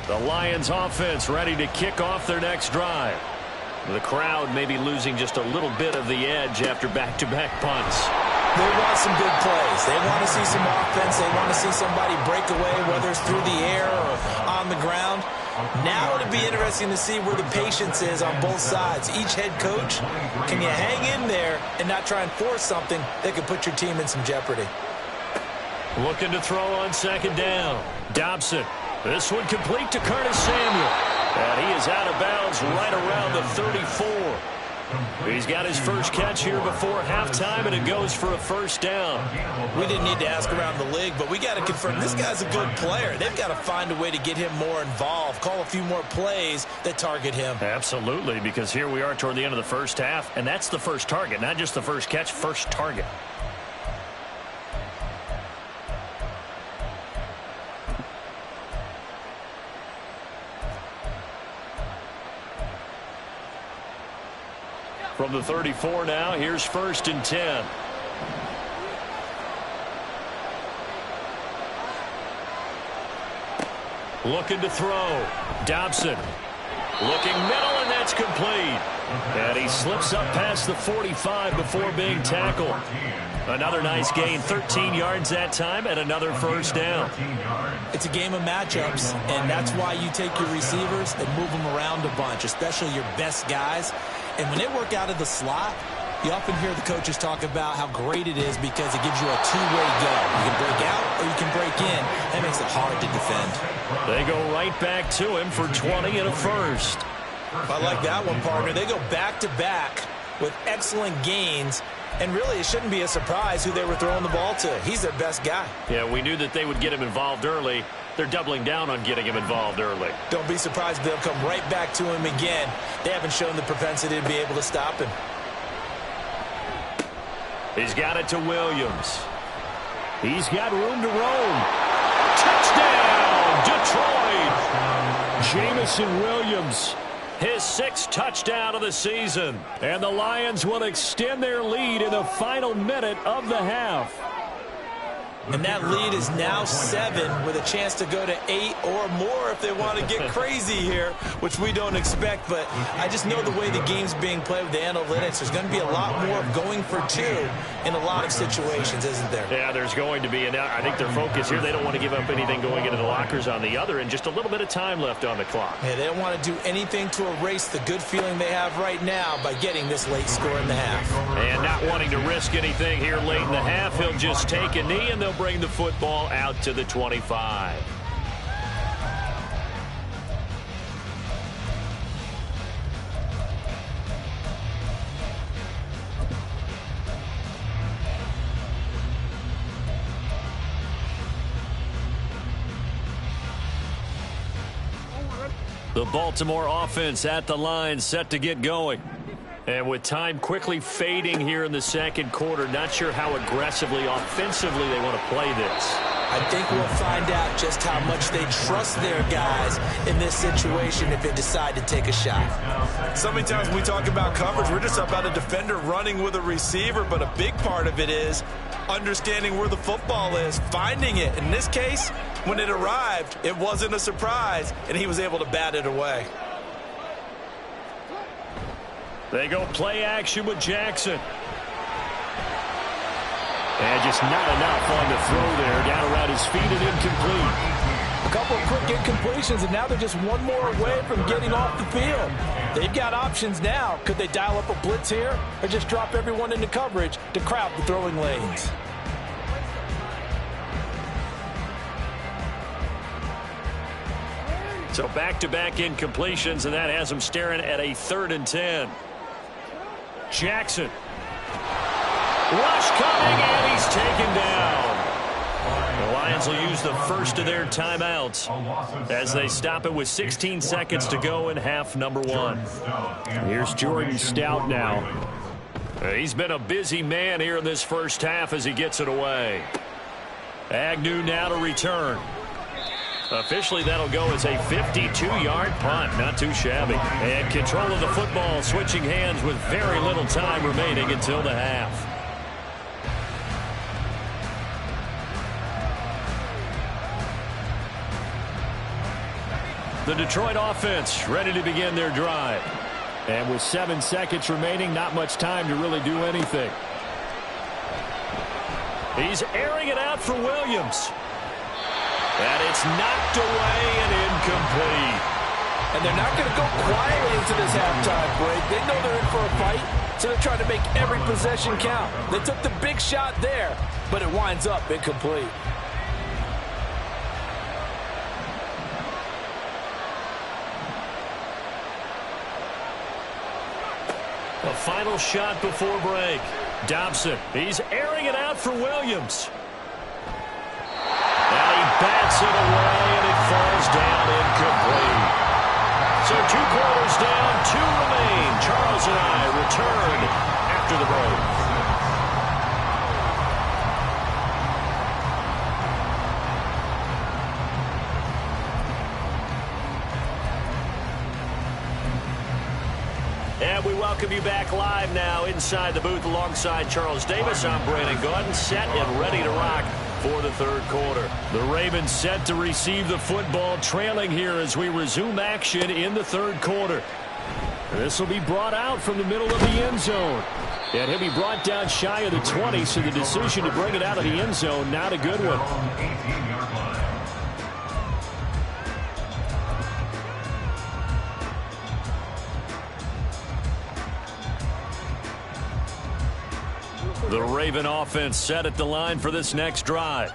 The Lions offense ready to kick off their next drive. The crowd may be losing just a little bit of the edge after back-to-back punts. They want some big plays. They want to see some offense. They want to see somebody break away, whether it's through the air or on the ground. Now it'll be interesting to see where the patience is on both sides. Each head coach, can you hang in there and not try and force something that could put your team in some jeopardy? Looking to throw on 2nd down. Dobson. This one complete to Curtis Samuel. And he is out of bounds right around the 34. He's got his first catch here before halftime, and it goes for a 1st down. We didn't need to ask around the league, but we got to confirm this guy's a good player. They've got to find a way to get him more involved, call a few more plays that target him. Absolutely, because here we are toward the end of the first half, and that's the first target, not just the first catch, first target. From the 34 now, here's 1st and 10. Looking to throw. Dobson. Looking middle, and that's complete. And he slips up past the 45 before being tackled. Another nice gain, 13 yards that time, and another 1st down. It's a game of matchups, and that's why you take your receivers and move them around a bunch, especially your best guys. And when they work out of the slot, you often hear the coaches talk about how great it is because it gives you a two-way go. You can break out or you can break in. That makes it hard to defend. They go right back to him for 20 and a 1st. I like that one, partner. They go back-to-back with excellent gains. And really, it shouldn't be a surprise who they were throwing the ball to. He's their best guy. Yeah, we knew that they would get him involved early. They're doubling down on getting him involved early. Don't be surprised if they'll come right back to him again. They haven't shown the propensity to be able to stop him. He's got it to Williams. He's got room to roam. Touchdown, Detroit! Jamison Williams. His 6th touchdown of the season. And the Lions will extend their lead in the final minute of the half. And that lead is now 7 with a chance to go to 8 or more if they want to get crazy here, which we don't expect. But I just know the way the game's being played with the analytics, there's going to be a lot more of going for 2 in a lot of situations, isn't there? Yeah, there's going to be. And I think their focus here, they don't want to give up anything going into the lockers on the other, and just a little bit of time left on the clock. Yeah, they don't want to do anything to erase the good feeling they have right now by getting this late score in the half. And not wanting to risk anything here late in the half, he'll just take a knee, and they'll bring the football out to the 25. The Baltimore offense at the line, set to get going. And with time quickly fading here in the second quarter, not sure how aggressively, offensively they want to play this. I think we'll find out just how much they trust their guys in this situation if they decide to take a shot. So many times when we talk about coverage, we're just about a defender running with a receiver, but a big part of it is understanding where the football is, finding it. In this case, when it arrived, it wasn't a surprise, and he was able to bat it away. They go play action with Jackson. And just not enough on the throw there. Down around his feet and incomplete. A couple of quick incompletions, and now they're just one more away from getting off the field. They've got options now. Could they dial up a blitz here or just drop everyone into coverage to crowd the throwing lanes? So back-to-back incompletions, and that has them staring at a 3rd and 10. Jackson. Rush coming, and he's taken down. The Lions will use the first of their timeouts as they stop it with 16 seconds to go in half number 1. Here's Jordan Stout now. He's been a busy man here in this first half as he gets it away. Agnew now to return. Officially, that'll go as a 52-yard punt. Not too shabby. And control of the football, switching hands with very little time remaining until the half. The Detroit offense ready to begin their drive. And with 7 seconds remaining, not much time to really do anything. He's airing it out for Williams. And it's knocked away and incomplete. And they're not going to go quietly into this halftime break. They know they're in for a fight, so they're trying to make every possession count. They took the big shot there, but it winds up incomplete. A final shot before break. Dobson, he's airing it out for Williams. And he bats it away, and it falls down incomplete. So 2 quarters down, 2 remain. Charles and I return after the break. And we welcome you back live now inside the booth alongside Charles Davis. I'm Brandon Gaudin, set and ready to rock for the 3rd quarter. The Ravens set to receive the football, trailing here as we resume action in the 3rd quarter. This will be brought out from the middle of the end zone. And he'll be brought down shy of the 20, so the decision to bring it out of the end zone, not a good one. The Raven offense set at the line for this next drive.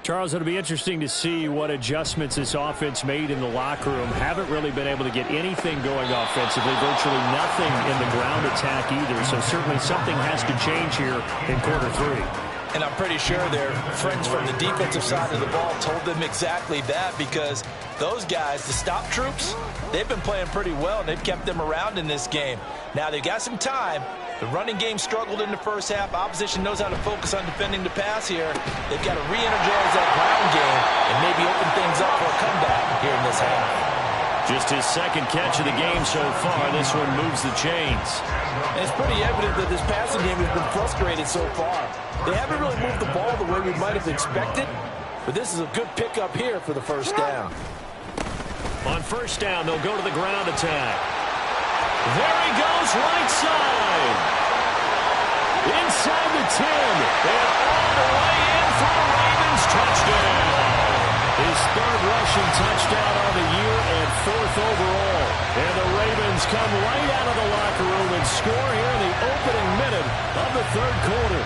Charles, it'll be interesting to see what adjustments this offense made in the locker room. Haven't really been able to get anything going offensively, virtually nothing in the ground attack either. So certainly something has to change here in quarter 3. And I'm pretty sure their friends from the defensive side of the ball told them exactly that, because those guys, the stop troops, they've been playing pretty well, and they've kept them around in this game. Now they've got some time. The running game struggled in the first half. Opposition knows how to focus on defending the pass here. They've got to re-energize that ground game and maybe open things up for a comeback here in this half. Just his 2nd catch of the game so far. This one moves the chains. And it's pretty evident that this passing game has been frustrated so far. They haven't really moved the ball the way we might have expected, but this is a good pickup here for the 1st down. On 1st down, they'll go to the ground attack. There he goes, right side. Inside the 10. And all the way in for the Ravens touchdown. His 3rd rushing touchdown on the year and 4th overall. And the Ravens come right out of the locker room and score here in the opening minute of the 3rd quarter.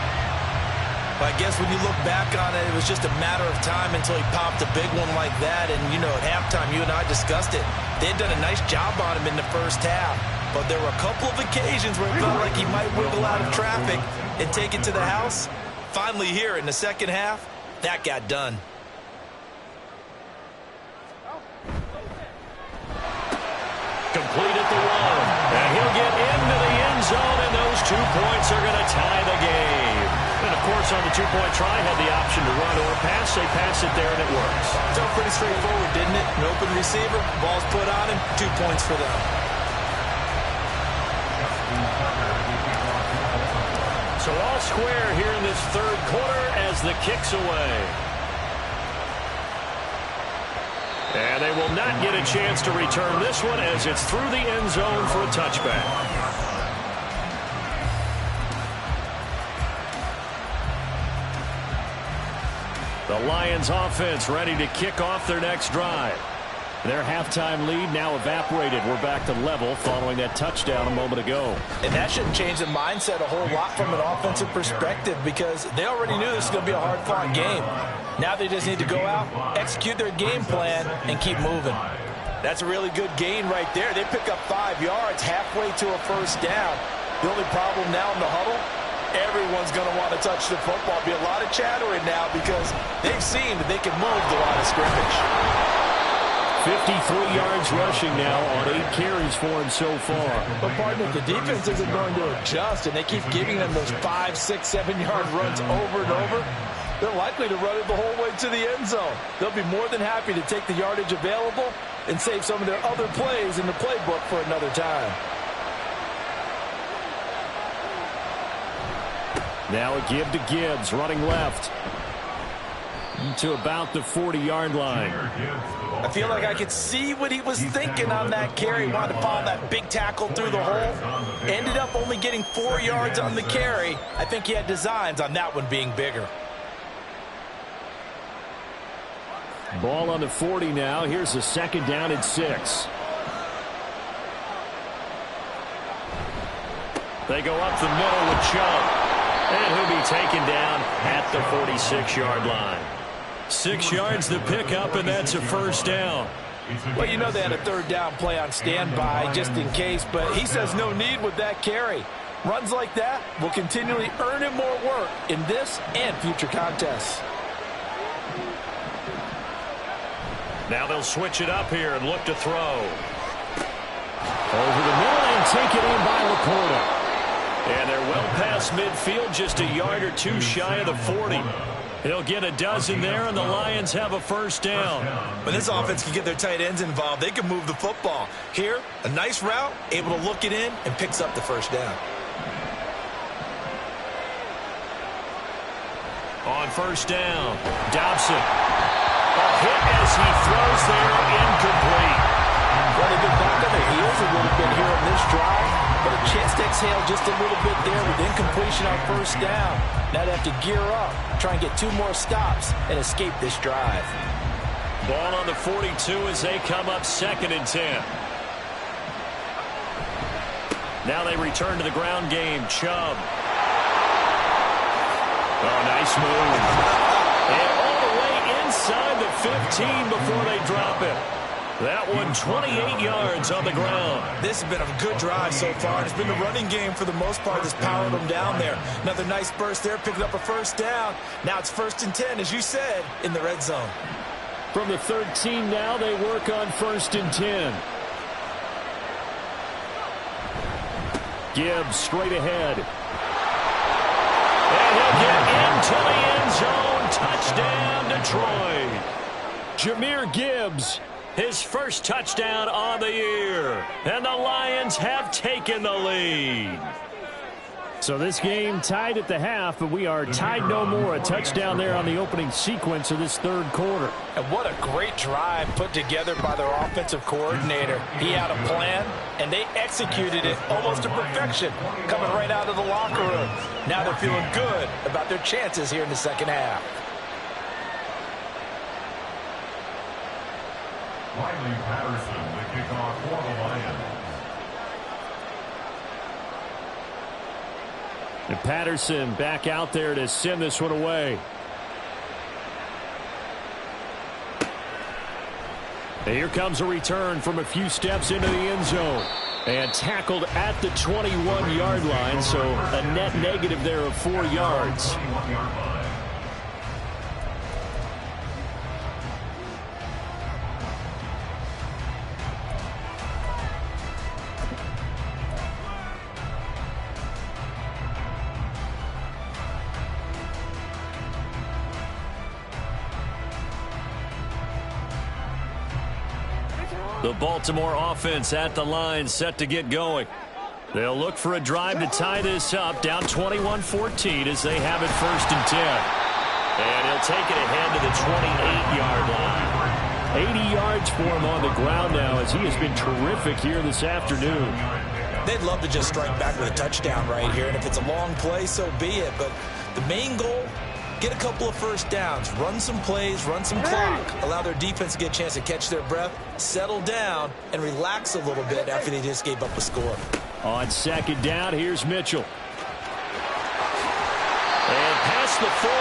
I guess when you look back on it, it was just a matter of time until he popped a big one like that. And, you know, at halftime, you and I discussed it. They had done a nice job on him in the first half. But there were a couple of occasions where it felt like he might wiggle out of traffic and take it to the house. Finally here in the 2nd half, that got done. Complete at the 1. And he'll get into the end zone, and those 2 points are going to tie the game. And, of course, on the 2-point try, had the option to run or pass. They pass it there, and it works. So pretty straightforward, didn't it? An open receiver, ball's put on him, 2 points for them. So all square here in this 3rd quarter as the kick's away. And they will not get a chance to return this one as it's through the end zone for a touchback. The Lions offense ready to kick off their next drive. Their halftime lead now evaporated. We're back to level following that touchdown a moment ago. And that shouldn't change the mindset a whole lot from an offensive perspective because they already knew this was going to be a hard-fought game. Now they just need to go out, execute their game plan, and keep moving. That's a really good gain right there. They pick up 5 yards halfway to a first down. The only problem now in the huddle, everyone's going to want to touch the football. Be a lot of chattering now because they've seen that they can move the line of scrimmage. 53 yards rushing now on 8 carries for him so far. But partner, the defense isn't going to adjust, and they keep giving them those 5, 6, 7-yard runs over and over. They're likely to run it the whole way to the end zone. They'll be more than happy to take the yardage available and save some of their other plays in the playbook for another time. Now a give to Gibbs, running left to about the 40-yard line. I feel like I could see what he was thinking on that carry. He wanted to follow that big tackle through the hole. Ended up only getting 4 yards on the carry. I think he had designs on that one being bigger. Ball on the 40 now. Here's a second down and 6. They go up the middle with Chubb. And he'll be taken down at the 46-yard line. 6 yards the pickup, and that's a first down. Well, you know they had a third down play on standby just in case, but he says no need with that carry. Runs like that will continually earn him more work in this and future contests. Now they'll switch it up here and look to throw. Over the middle and take it in by Laporta. And they're well past midfield, just a yard or two shy of the 40. He'll get a dozen there, and the Lions have a first down. When this offense can get their tight ends involved, they can move the football. Here, a nice route, able to look it in, and picks up the first down. On first down, Dobson. A hit as he throws there, incomplete. Well, they've been back on their heels a little bit here on this drive, but a chance to exhale just a little bit there with incompletion on first down. Now they have to gear up, try and get 2 more stops, and escape this drive. Ball on the 42 as they come up 2nd and 10. Now they return to the ground game. Chubb. Oh, nice move. And all the way inside the 15 before they drop it. That one 28 yards on the ground. This has been a good drive so far. It's been the running game for the most part that's powered them down there. Another nice burst there, picking up a first down. Now it's 1st and 10, as you said, in the red zone. From the 13 now, they work on 1st and 10. Gibbs straight ahead. And he'll get into the end zone. Touchdown, Detroit. Jahmyr Gibbs. His first touchdown on the year. And the Lions have taken the lead. So this game tied at the half, but we are tied no more. A touchdown there on the opening sequence of this 3rd quarter. And what a great drive put together by their offensive coordinator. He had a plan, and they executed it almost to perfection, coming right out of the locker room. Now they're feeling good about their chances here in the second half. Riley Patterson, the kickoff for the Lions. And Patterson back out there to send this one away. And here comes a return from a few steps into the end zone. And tackled at the 21-yard line, so a net negative there of 4 yards. The Baltimore offense at the line, set to get going. They'll look for a drive to tie this up, down 21-14 as they have it 1st and 10. And he'll take it ahead to the 28-yard line. 80 yards for him on the ground now as he has been terrific here this afternoon. They'd love to just strike back with a touchdown right here, and if it's a long play, so be it. But the main goal, get a couple of first downs, run some plays, run some clock, allow their defense to get a chance to catch their breath, settle down, and relax a little bit after they just gave up a score. On second down, here's Mitchell. And past the 40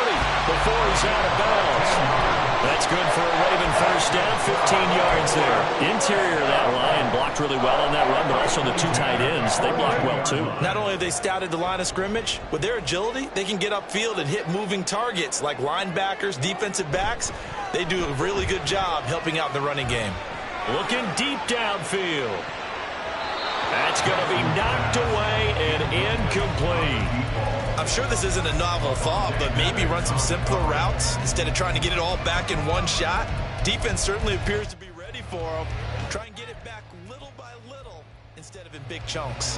before he's out of bounds. That's good for a Raven first down, 15 yards there. Interior of that line blocked really well on that run, but also the two tight ends, they blocked well too. Not only have they scouted the line of scrimmage, with their agility, they can get upfield and hit moving targets like linebackers, defensive backs. They do a really good job helping out the running game. Looking deep downfield. That's going to be knocked away and incomplete. I'm sure this isn't a novel thought, but maybe run some simpler routes instead of trying to get it all back in one shot. Defense certainly appears to be ready for them. Try and get it back little by little instead of in big chunks.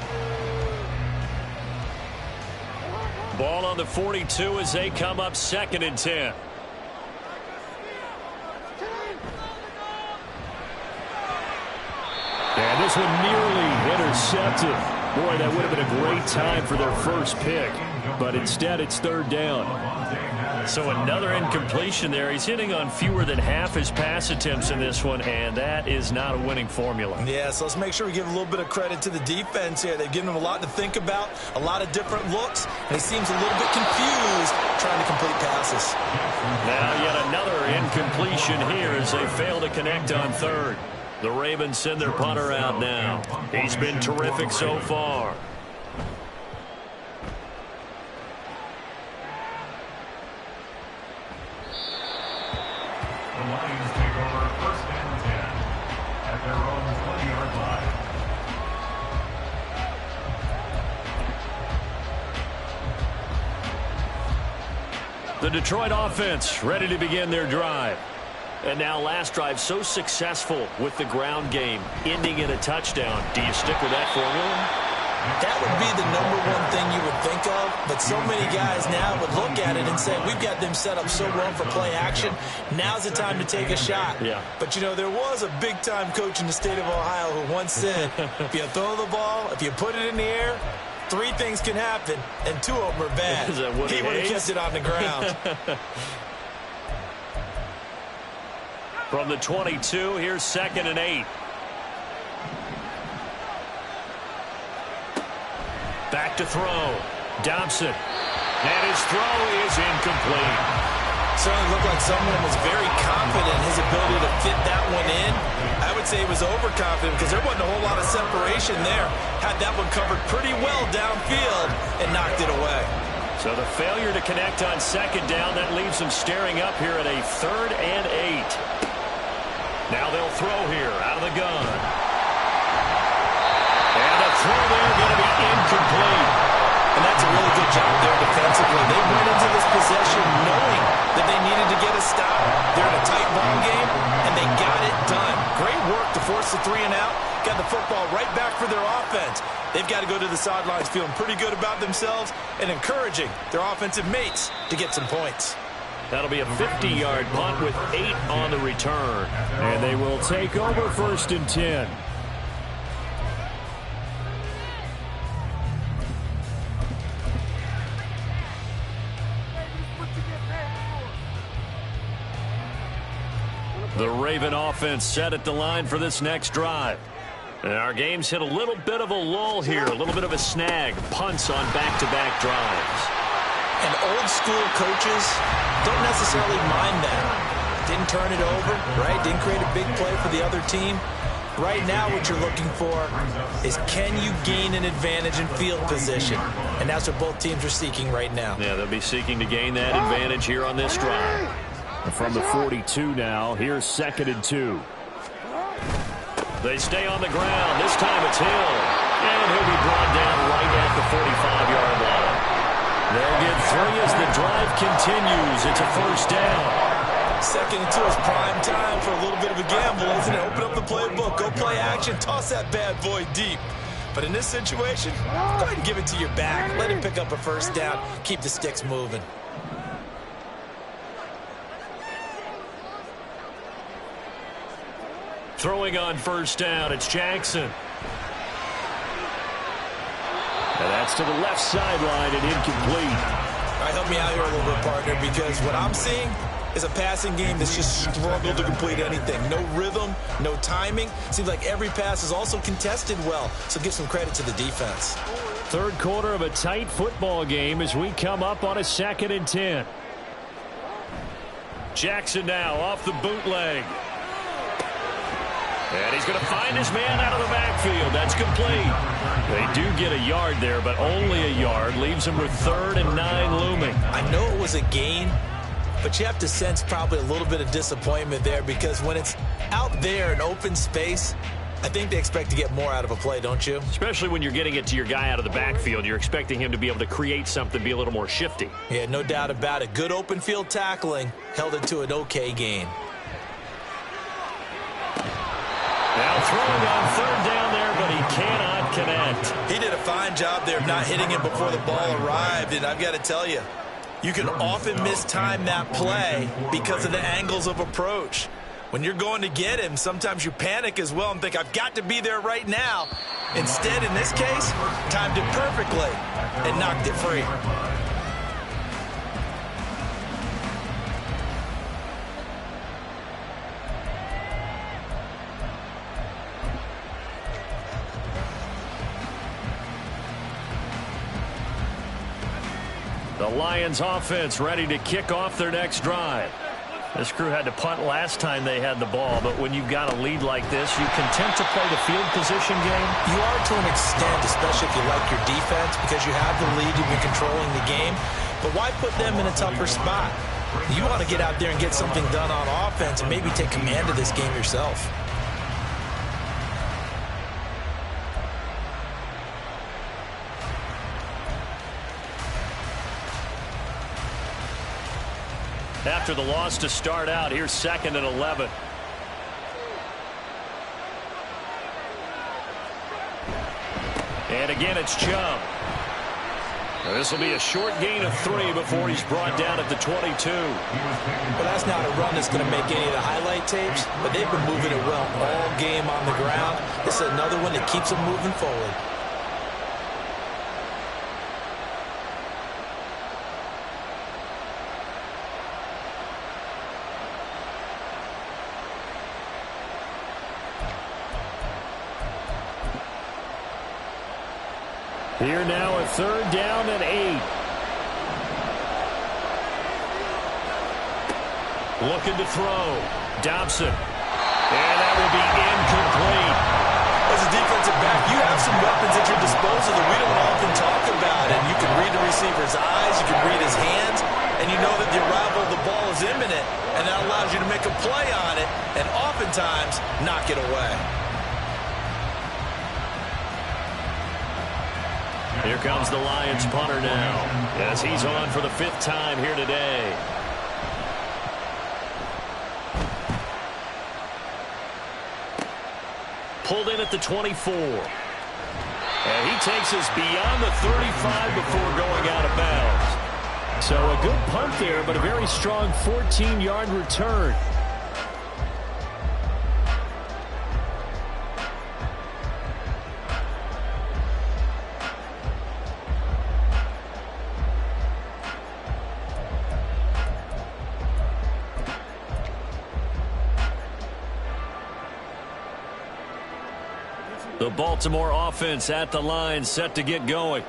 Ball on the 42 as they come up 2nd and 10. And this one nearly intercepted. Boy, that would have been a great time for their first pick. But instead, it's 3rd down. So another incompletion there. He's hitting on fewer than half his pass attempts in this one, and that is not a winning formula. Yeah, so let's make sure we give a little bit of credit to the defense here. They've given him a lot to think about, a lot of different looks, and he seems a little bit confused trying to complete passes. Now yet another incompletion here as they fail to connect on 3rd. The Ravens send their punter out now. He's been terrific so far. The Lions take over 1st and 10 at their own 20-yard line. The Detroit offense ready to begin their drive. And now last drive so successful with the ground game, ending in a touchdown. Do you stick with that formula? That would be the #1 thing you would think of, but so many guys now would look at it and say, we've got them set up so well for play action. Now's the time to take a shot. Yeah. But, you know, there was a big-time coach in the state of Ohio who once said, if you throw the ball, if you put it in the air, 3 things can happen, and 2 of them are bad. Is that what he would have kept it on the ground. From the 22, here's 2nd and 8. Back to throw. Dobson. And his throw is incomplete. Certainly looked like someone was very confident in his ability to fit that one in. I would say he was overconfident because there wasn't a whole lot of separation there. Had that one covered pretty well downfield and knocked it away. So the failure to connect on 2nd down, that leaves them staring up here at a 3rd and 8. Now they'll throw here out of the gun. And the throw there going to be incomplete. And that's a really good job there defensively. They went into this possession knowing that they needed to get a stop. They're in a tight ball game, and they got it done. Great work to force the 3 and out. Got the football right back for their offense. They've got to go to the sidelines feeling pretty good about themselves and encouraging their offensive mates to get some points. That'll be a 50-yard punt with 8 on the return. And they will take over 1st and 10. The Raven offense set at the line for this next drive. And our game's hit a little bit of a lull here, a little bit of a snag. Punts on back-to-back drives. And old school coaches don't necessarily mind that. Didn't turn it over, right? Didn't create a big play for the other team. Right now what you're looking for is can you gain an advantage in field position? And that's what both teams are seeking right now. Yeah, they'll be seeking to gain that advantage here on this drive. From the 42 now, here's 2nd and 2. They stay on the ground. This time it's Hill. And he'll be brought down right at the 45-yard line. They'll get 3 as the drive continues. It's a 1st down. 2nd and 2 is prime time for a little bit of a gamble, isn't it? Open up the playbook, go play action, toss that bad boy deep. But in this situation, go ahead and give it to your back. Let him pick up a 1st down. Keep the sticks moving. Throwing on 1st down, it's Jackson. And that's to the left sideline and incomplete. All help me out here a little bit, partner, because what I'm seeing is a passing game that's just struggled to complete anything. No rhythm, no timing. Seems like every pass is also contested well, so give some credit to the defense. Third quarter of a tight football game as we come up on a 2nd and 10. Jackson now off the bootleg. And he's going to find his man out of the backfield. That's complete. They do get a yard there, but only a yard. Leaves him with 3rd and 9 looming. I know it was a gain, but you have to sense probably a little bit of disappointment there because when it's out there in open space, I think they expect to get more out of a play, don't you? Especially when you're getting it to your guy out of the backfield. You're expecting him to be able to create something, be a little more shifty. Yeah, no doubt about it. Good open field tackling held it to an okay gain. Now throwing on 3rd down there, but he cannot connect. He did a fine job there of not hitting him before the ball arrived, and I've got to tell you, you can often mistime that play because of the angles of approach. When you're going to get him, sometimes you panic as well and think, I've got to be there right now. Instead, in this case, timed it perfectly and knocked it free. The Lions offense ready to kick off their next drive. This crew had to punt last time they had the ball, but when you've got a lead like this, you content to play the field position game? You are to an extent, especially if you like your defense, because you have the lead, you've been controlling the game. But why put them in a tougher spot? You want to get out there and get something done on offense and maybe take command of this game yourself. After the loss to start out, here's 2nd and 11. And again, it's Chubb. This will be a short gain of 3 before he's brought down at the 22. Well, that's not a run that's going to make any of the highlight tapes, but they've been moving it well all game on the ground. This is another one that keeps them moving forward. Here now a 3rd down and 8. Looking to throw. Dobson. And that will be incomplete. As a defensive back, you have some weapons at your disposal that we don't often talk about. And you can read the receiver's eyes, you can read his hands, and you know that the arrival of the ball is imminent. And that allows you to make a play on it and oftentimes knock it away. Here comes the Lions punter now, as he's on for the 5th time here today. Pulled in at the 24. And he takes us beyond the 35 before going out of bounds. So a good punt there, but a very strong 14-yard return. The Baltimore offense at the line, set to get going.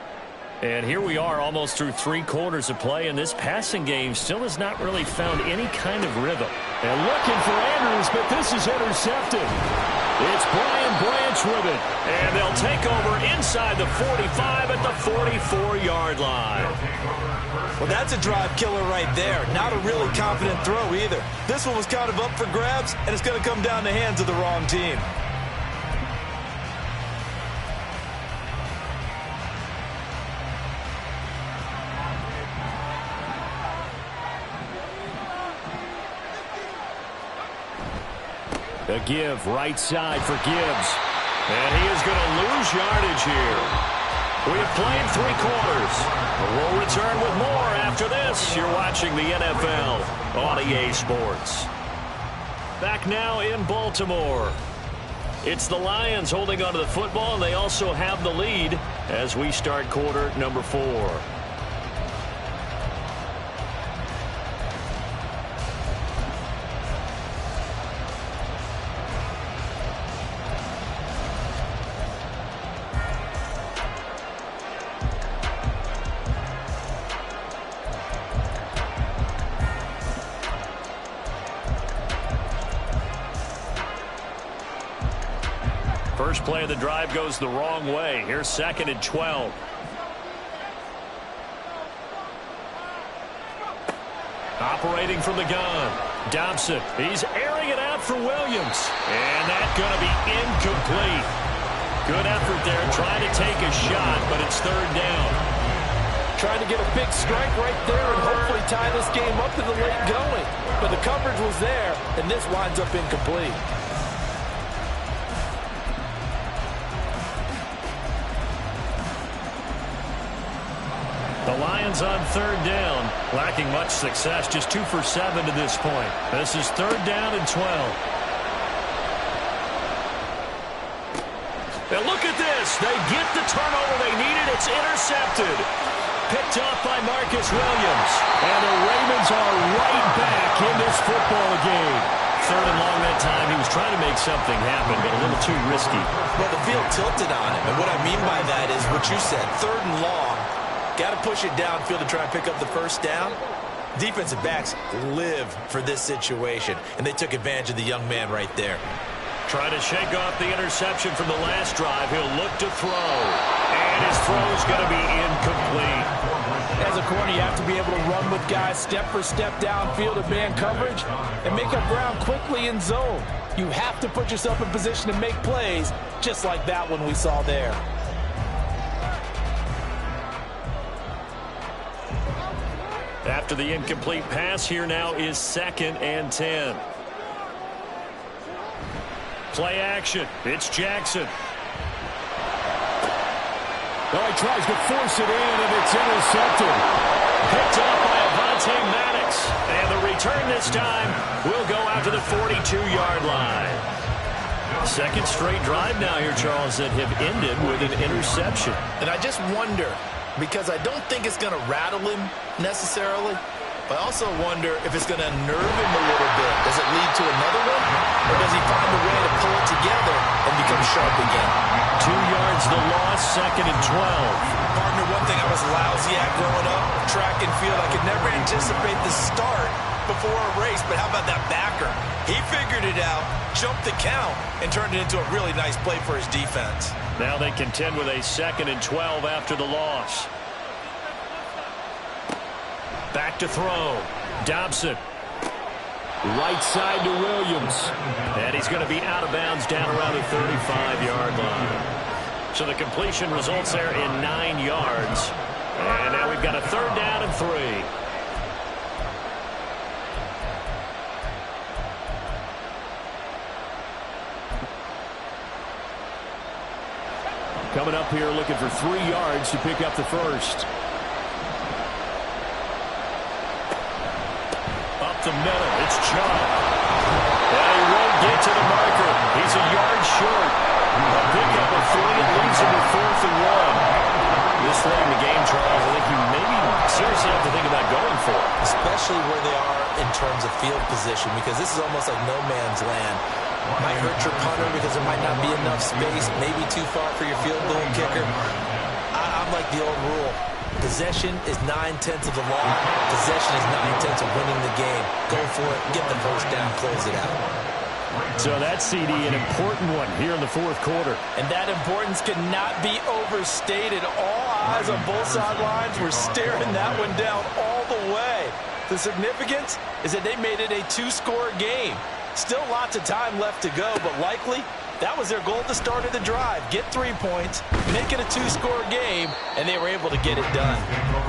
And here we are almost through 3 quarters of play, and this passing game still has not really found any kind of rhythm. And looking for Andrews, but this is intercepted. It's Brian Branch with it, and they'll take over inside the 45 at the 44-yard line. Well, that's a drive killer right there. Not a really confident throw either. This one was kind of up for grabs, and it's going to come down the hands of the wrong team. A give right side for Gibbs. And he is going to lose yardage here. We have played 3 quarters. We'll return with more after this. You're watching the NFL on EA Sports. Back now in Baltimore. It's the Lions holding onto the football, and they also have the lead as we start quarter number 4. First play of the drive goes the wrong way. Here's 2nd and 12. Operating from the gun. Dobson. He's airing it out for Williams. And that's going to be incomplete. Good effort there trying to take a shot, but it's 3rd down. Trying to get a big strike right there and hopefully tie this game up in the late going. But the coverage was there, and this winds up incomplete. The Lions on 3rd down, lacking much success, just 2 for 7 to this point. This is 3rd down and 12. And look at this. They get the turnover they needed. It's intercepted. Picked off by Marcus Williams. And the Ravens are right back in this football game. 3rd and long that time. He was trying to make something happen, but a little too risky. Well, the field tilted on him. And what I mean by that is what you said, 3rd and long. Got to push it downfield to try and pick up the first down. Defensive backs live for this situation, and they took advantage of the young man right there. Trying to shake off the interception from the last drive. He'll look to throw. And his throw is going to be incomplete. As a corner, you have to be able to run with guys step for step downfield and man coverage and make up ground quickly in zone. You have to put yourself in position to make plays, just like that one we saw there. After the incomplete pass, here now is 2nd and 10. Play action. It's Jackson. Oh, he tries to force it in, and it's intercepted. Picked up by Avonte Maddox. And the return this time will go out to the 42-yard line. 2nd straight drive now here, Charles, that have ended with an interception. And I just wonder, because I don't think it's going to rattle him necessarily, but I also wonder if it's going to unnerve him a little bit. Does it lead to another one? Or does he find a way to pull it together and become sharp again? 2 yards the loss, 2nd and 12. Partner, one thing I was lousy at growing up, track and field, I could never anticipate the start before a race, but how about that backer? He figured it out, jumped the count, and turned it into a really nice play for his defense. Now they contend with a 2nd and 12 after the loss. Back to throw. Dobson. Right side to Williams. And he's going to be out of bounds down around the 35-yard line. So the completion results there in 9 yards. And now we've got a 3rd down and 3. Coming up here looking for 3 yards to pick up the first. Up the middle, it's Chubb. And he won't get to the marker. He's a yard short. A pickup of 3. It leaves him with 4th and 1. This late in the game, Charles, I think you maybe seriously have to think about going for it. Especially where they are in terms of field position, because this is almost like no man's land. Might hurt your punter because there might not be enough space, maybe too far for your field goal kicker. I'm like the old rule. Possession is 9/10 of the law. Possession is 9/10 of winning the game. Go for it, get the first down, close it out. So that CD, an important one here in the 4th quarter. And that importance cannot be overstated. All eyes on both sidelines were staring that one down all the way. The significance is that they made it a 2-score game. Still lots of time left to go, but likely that was their goal at the start of the drive. Get 3 points, make it a 2-score game, and they were able to get it done.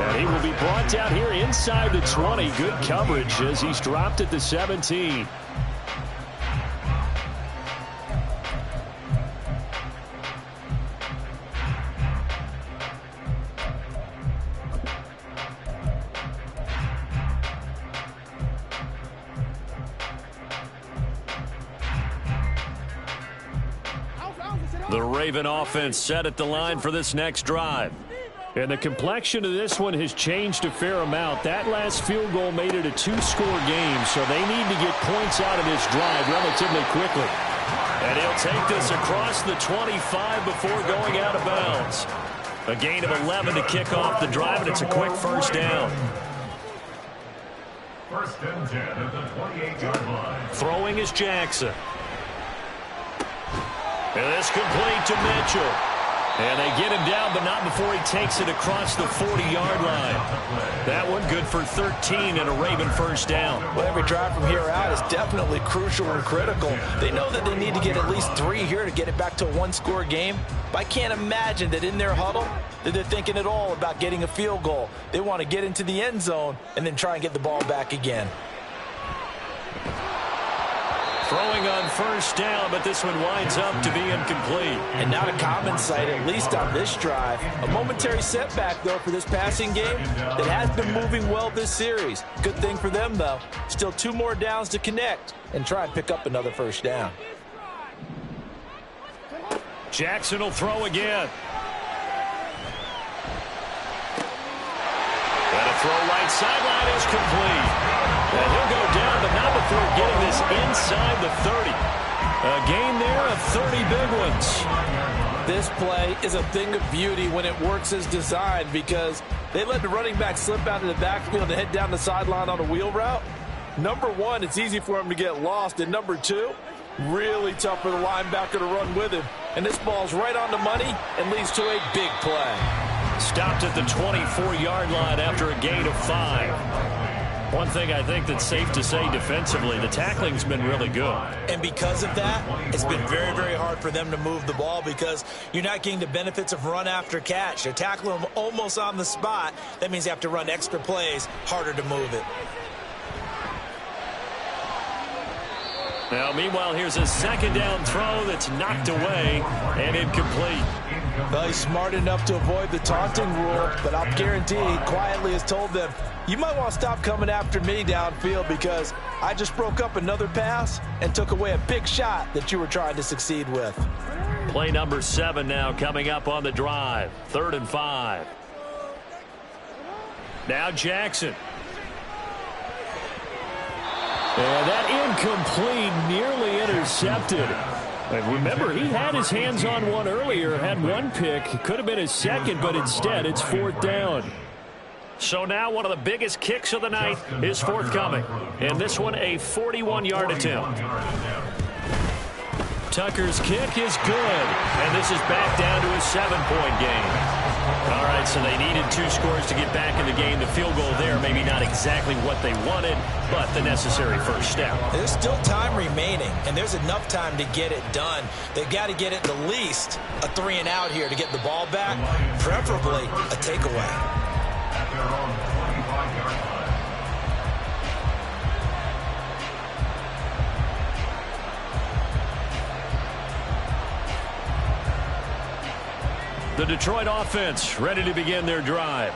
And he will be brought down here inside the 20. Good coverage as he's dropped at the 17. The Raven offense set at the line for this next drive. And the complexion of this one has changed a fair amount. That last field goal made it a 2-score game, so they need to get points out of this drive relatively quickly. And he'll take this across the 25 before going out of bounds. A gain of 11 to kick off the drive, and it's a quick first down. 1st and 10 at the 28-yard line. Throwing is Jackson. And this complete to Mitchell. And they get him down, but not before he takes it across the 40-yard line. That one good for 13 and a Raven first down. Well, every drive from here out is definitely crucial and critical. They know that they need to get at least 3 here to get it back to a one-score game. But I can't imagine that in their huddle that they're thinking at all about getting a field goal. They want to get into the end zone and then try and get the ball back again. Throwing on first down, but this one winds up to be incomplete. And not a common sight, at least on this drive. A momentary setback, though, for this passing game that has been moving well this series. Good thing for them, though. Still 2 more downs to connect and try and pick up another first down. Jackson will throw again. And a throw right sideline is complete. And he'll go down, but not before getting this inside the 30. A gain there of 30 big ones. This play is a thing of beauty when it works as designed because they let the running back slip out of the backfield and head down the sideline on a wheel route. Number one, it's easy for him to get lost. And number two, really tough for the linebacker to run with him. And this ball's right on the money and leads to a big play. Stopped at the 24-yard line after a gain of 5. One thing I think that's safe to say defensively, the tackling's been really good. And because of that, it's been very, very hard for them to move the ball because you're not getting the benefits of run after catch. They're tackling them almost on the spot. That means they have to run extra plays, harder to move it. Now, meanwhile, here's a second down throw that's knocked away and incomplete. Well, he's smart enough to avoid the taunting rule, but I'll guarantee he quietly has told them, you might want to stop coming after me downfield because I just broke up another pass and took away a big shot that you were trying to succeed with. Play number 7 now coming up on the drive. 3rd and 5. Now Jackson. And that incomplete, nearly intercepted. And remember, he had his hands on one earlier, had one pick. Could have been his second, but instead it's 4th down. So now one of the biggest kicks of the night is forthcoming. And this one a 41-yard attempt. Tucker's kick is good. And this is back down to a 7-point game. All right, so they needed 2 scores to get back in the game. The field goal there, maybe not exactly what they wanted, but the necessary first step. There's still time remaining, and there's enough time to get it done. They've got to get at the least a 3-and-out here to get the ball back, preferably a takeaway. At their own 25-yard line. The Detroit offense ready to begin their drive.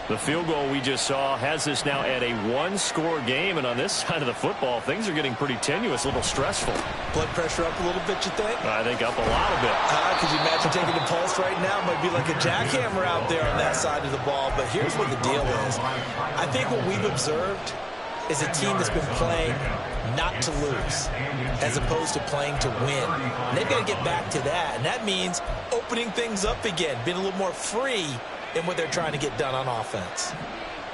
The field goal we just saw has us now at a 1-score game, and on this side of the football, things are getting pretty tenuous, a little stressful. Blood pressure up a little bit, you think? I think up a lot of it. Could you imagine taking the pulse right now? It might be like a jackhammer out there on that side of the ball, but here's what the deal is. I think what we've observed is a team that's been playing not to lose as opposed to playing to win. And they've got to get back to that, and that means opening things up again, being a little more free in what they're trying to get done on offense.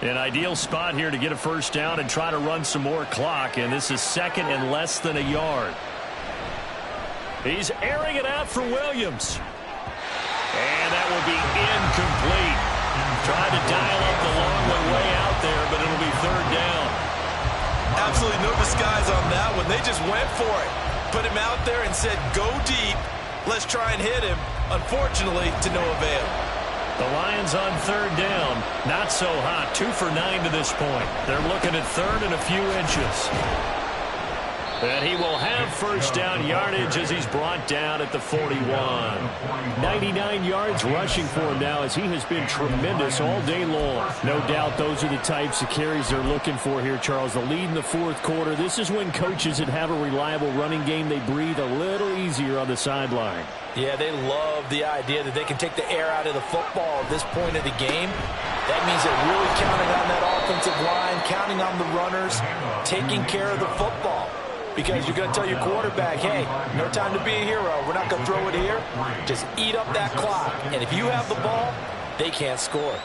An ideal spot here to get a first down and try to run some more clock, and this is 2nd and less than a yard. He's airing it out for Williams. And that will be incomplete. Tried to dial up the long one way out there, but it'll be 3rd down. Absolutely no disguise on that one. They just went for it. Put him out there and said, go deep. Let's try and hit him. Unfortunately, to no avail. The Lions on 3rd down. Not so hot. 2 for 9 to this point. They're looking at 3rd and a few inches. And he will have first down yardage as he's brought down at the 41. 99 yards rushing for him now as he has been tremendous all day long. No doubt those are the types of carries they're looking for here, Charles. The lead in the 4th quarter. This is when coaches that have a reliable running game, they breathe a little easier on the sideline. Yeah, they love the idea that they can take the air out of the football at this point of the game. That means they're really counting on that offensive line, counting on the runners, taking care of the football. Because you're going to tell your quarterback, hey, no time to be a hero. We're not going to throw it here. Just eat up that clock. And if you have the ball, they can't score.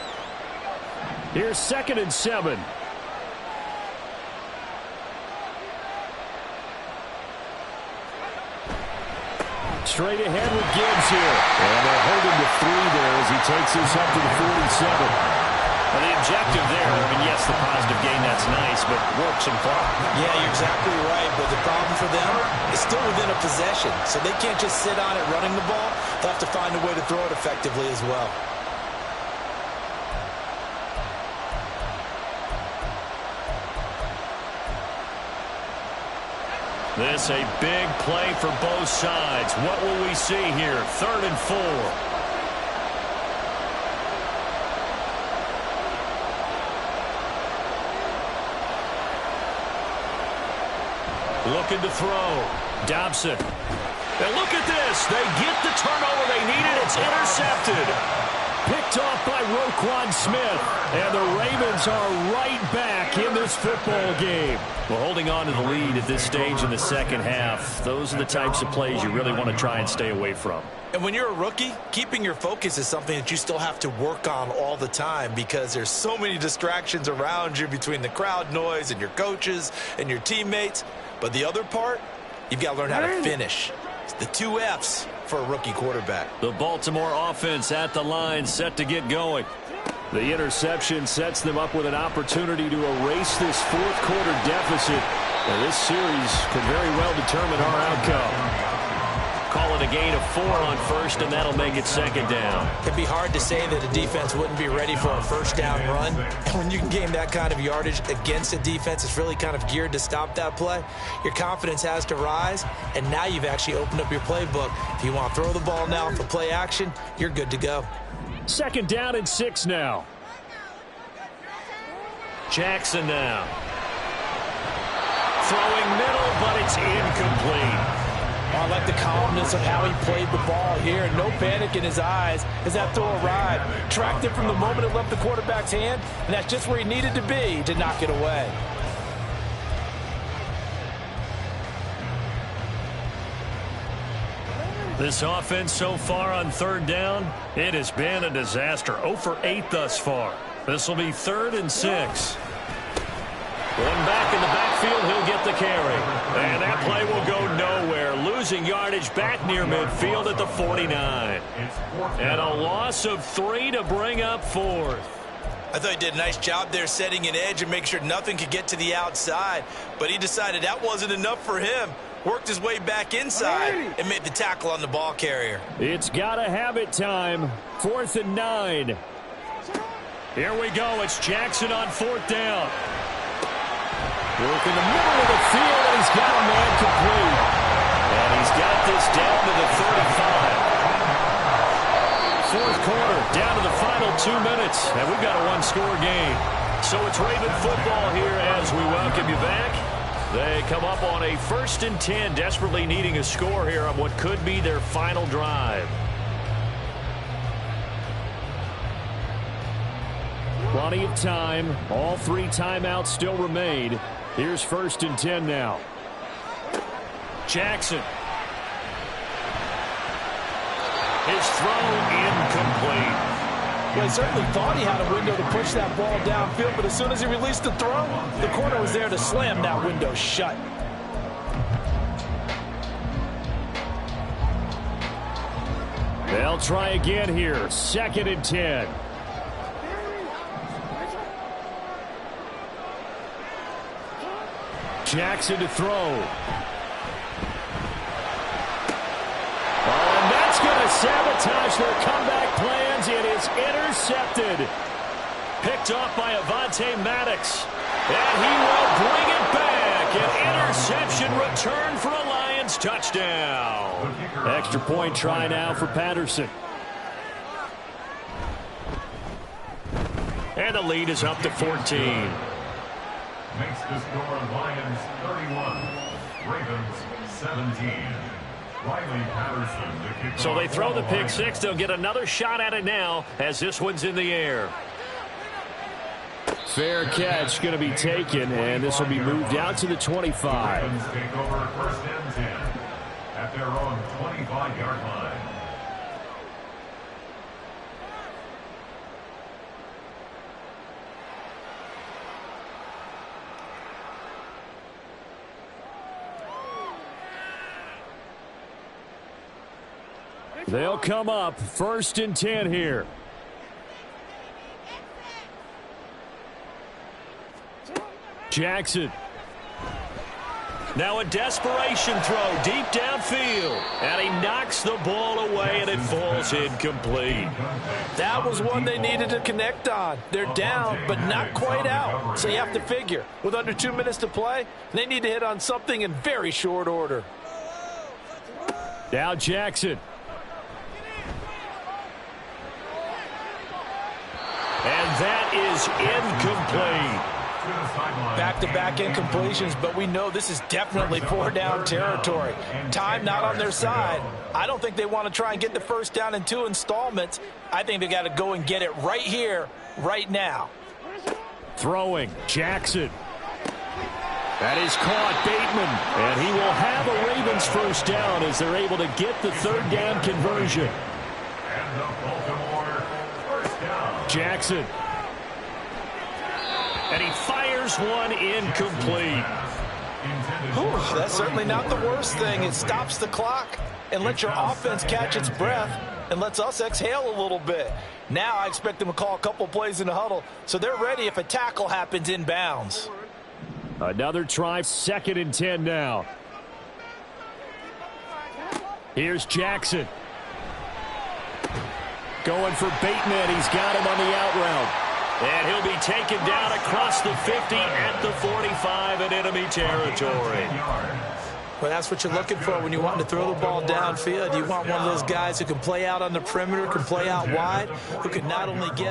Here's 2nd and 7. Straight ahead with Gibbs here. And they'll hold him to 3 there as he takes this up to the 47. Well, the objective there, I mean, yes, the positive gain, that's nice, but work some clock. Yeah, you're exactly right, but the problem for them is still within a possession, so they can't just sit on it running the ball. They'll have to find a way to throw it effectively as well. This a big play for both sides. What will we see here? 3rd and 4. Looking to throw. Dobson. And look at this. They get the turnover they needed. It's intercepted. Picked off by Roquan Smith. And the Ravens are right back in this football game. Well, holding on to the lead at this stage in the second half, those are the types of plays you really want to try and stay away from. And when you're a rookie, keeping your focus is something that you still have to work on all the time because there's so many distractions around you between the crowd noise and your coaches and your teammates. But the other part, you've got to learn how to finish. It's the 2 F's for a rookie quarterback. The Baltimore offense at the line, set to get going. The interception sets them up with an opportunity to erase this 4th quarter deficit. And this series could very well determine our outcome. Call it a gain of 4 on first, and that'll make it 2nd down. It'd be hard to say that a defense wouldn't be ready for a first down run. And when you can gain that kind of yardage against a defense that's really kind of geared to stop that play, your confidence has to rise, and now you've actually opened up your playbook. If you want to throw the ball now for play action, you're good to go. 2nd down and 6 now. Jackson now. Throwing middle, but it's incomplete. I like the calmness of how he played the ball here. No panic in his eyes as that throw arrived. Tracked it from the moment it left the quarterback's hand, and that's just where he needed to be to knock it away. This offense so far on 3rd down, it has been a disaster. 0 for 8 thus far. This will be 3rd and 6. One back in the backfield, he'll get the carry. And that play will go nowhere. Losing yardage back near midfield at the 49. And a loss of 3 to bring up 4th. I thought he did a nice job there setting an edge and make sure nothing could get to the outside. But he decided that wasn't enough for him. Worked his way back inside and made the tackle on the ball carrier. It's got to have it time. 4th and 9. Here we go. It's Jackson on 4th down. Work in the middle of the field, and he's got a man complete. And he's got this down to the 35. 4th quarter, down to the final 2 minutes, and we've got a 1-score game. So it's Raven football here as we welcome you back. They come up on a 1st and 10, desperately needing a score here on what could be their final drive. Plenty of time. All 3 timeouts still remain. Here's 1st and 10 now. Jackson. His throw incomplete. Well, he certainly thought he had a window to push that ball downfield, but as soon as he released the throw, the corner was there to slam that window shut. They'll try again here. 2nd and 10. Jackson to throw. Oh, and that's going to sabotage their comeback plans. It is intercepted. Picked off by Avonte Maddox. And he will bring it back. An interception return for a Lions touchdown. Extra point try now for Patterson. And the lead is up to 14. Makes the score Lions 31, Ravens 17. Riley Patterson, the kick. So they throw the pick six. They'll get another shot at it now as this one's in the air. Fair catch going to be taken, and this will be moved out to the 25. Ravens take over 1st and 10 at their own 25-yard line. They'll come up 1st and 10 here. Jackson. Now a desperation throw deep downfield. And he knocks the ball away, and it falls incomplete. That was one they needed to connect on. They're down, but not quite out. So you have to figure, with under 2 minutes to play, they need to hit on something in very short order. Now Jackson. And that is incomplete. Back-to-back incompletions, but we know this is definitely 4-down territory. Time not on their side. I don't think they want to try and get the first down in 2 installments. I think they got to go and get it right here, right now. Throwing, Jackson. That is caught, Bateman. And he will have a Ravens first down as they're able to get the 3rd down conversion. And the Baltimore first down. Jackson. And he fires one incomplete. Whew, that's certainly not the worst thing. It stops the clock and lets your offense catch its breath and lets us exhale a little bit. Now I expect them to call a couple plays in the huddle, so they're ready if a tackle happens inbounds. Another try, 2nd and 10 now. Here's Jackson. Going for Bateman. He's got him on the out route. And he'll be taken down across the 50 at the 45 in enemy territory. Well, that's what you're looking for when you want to throw the ball downfield. You want one of those guys who can play out on the perimeter, can play out wide, who can not only get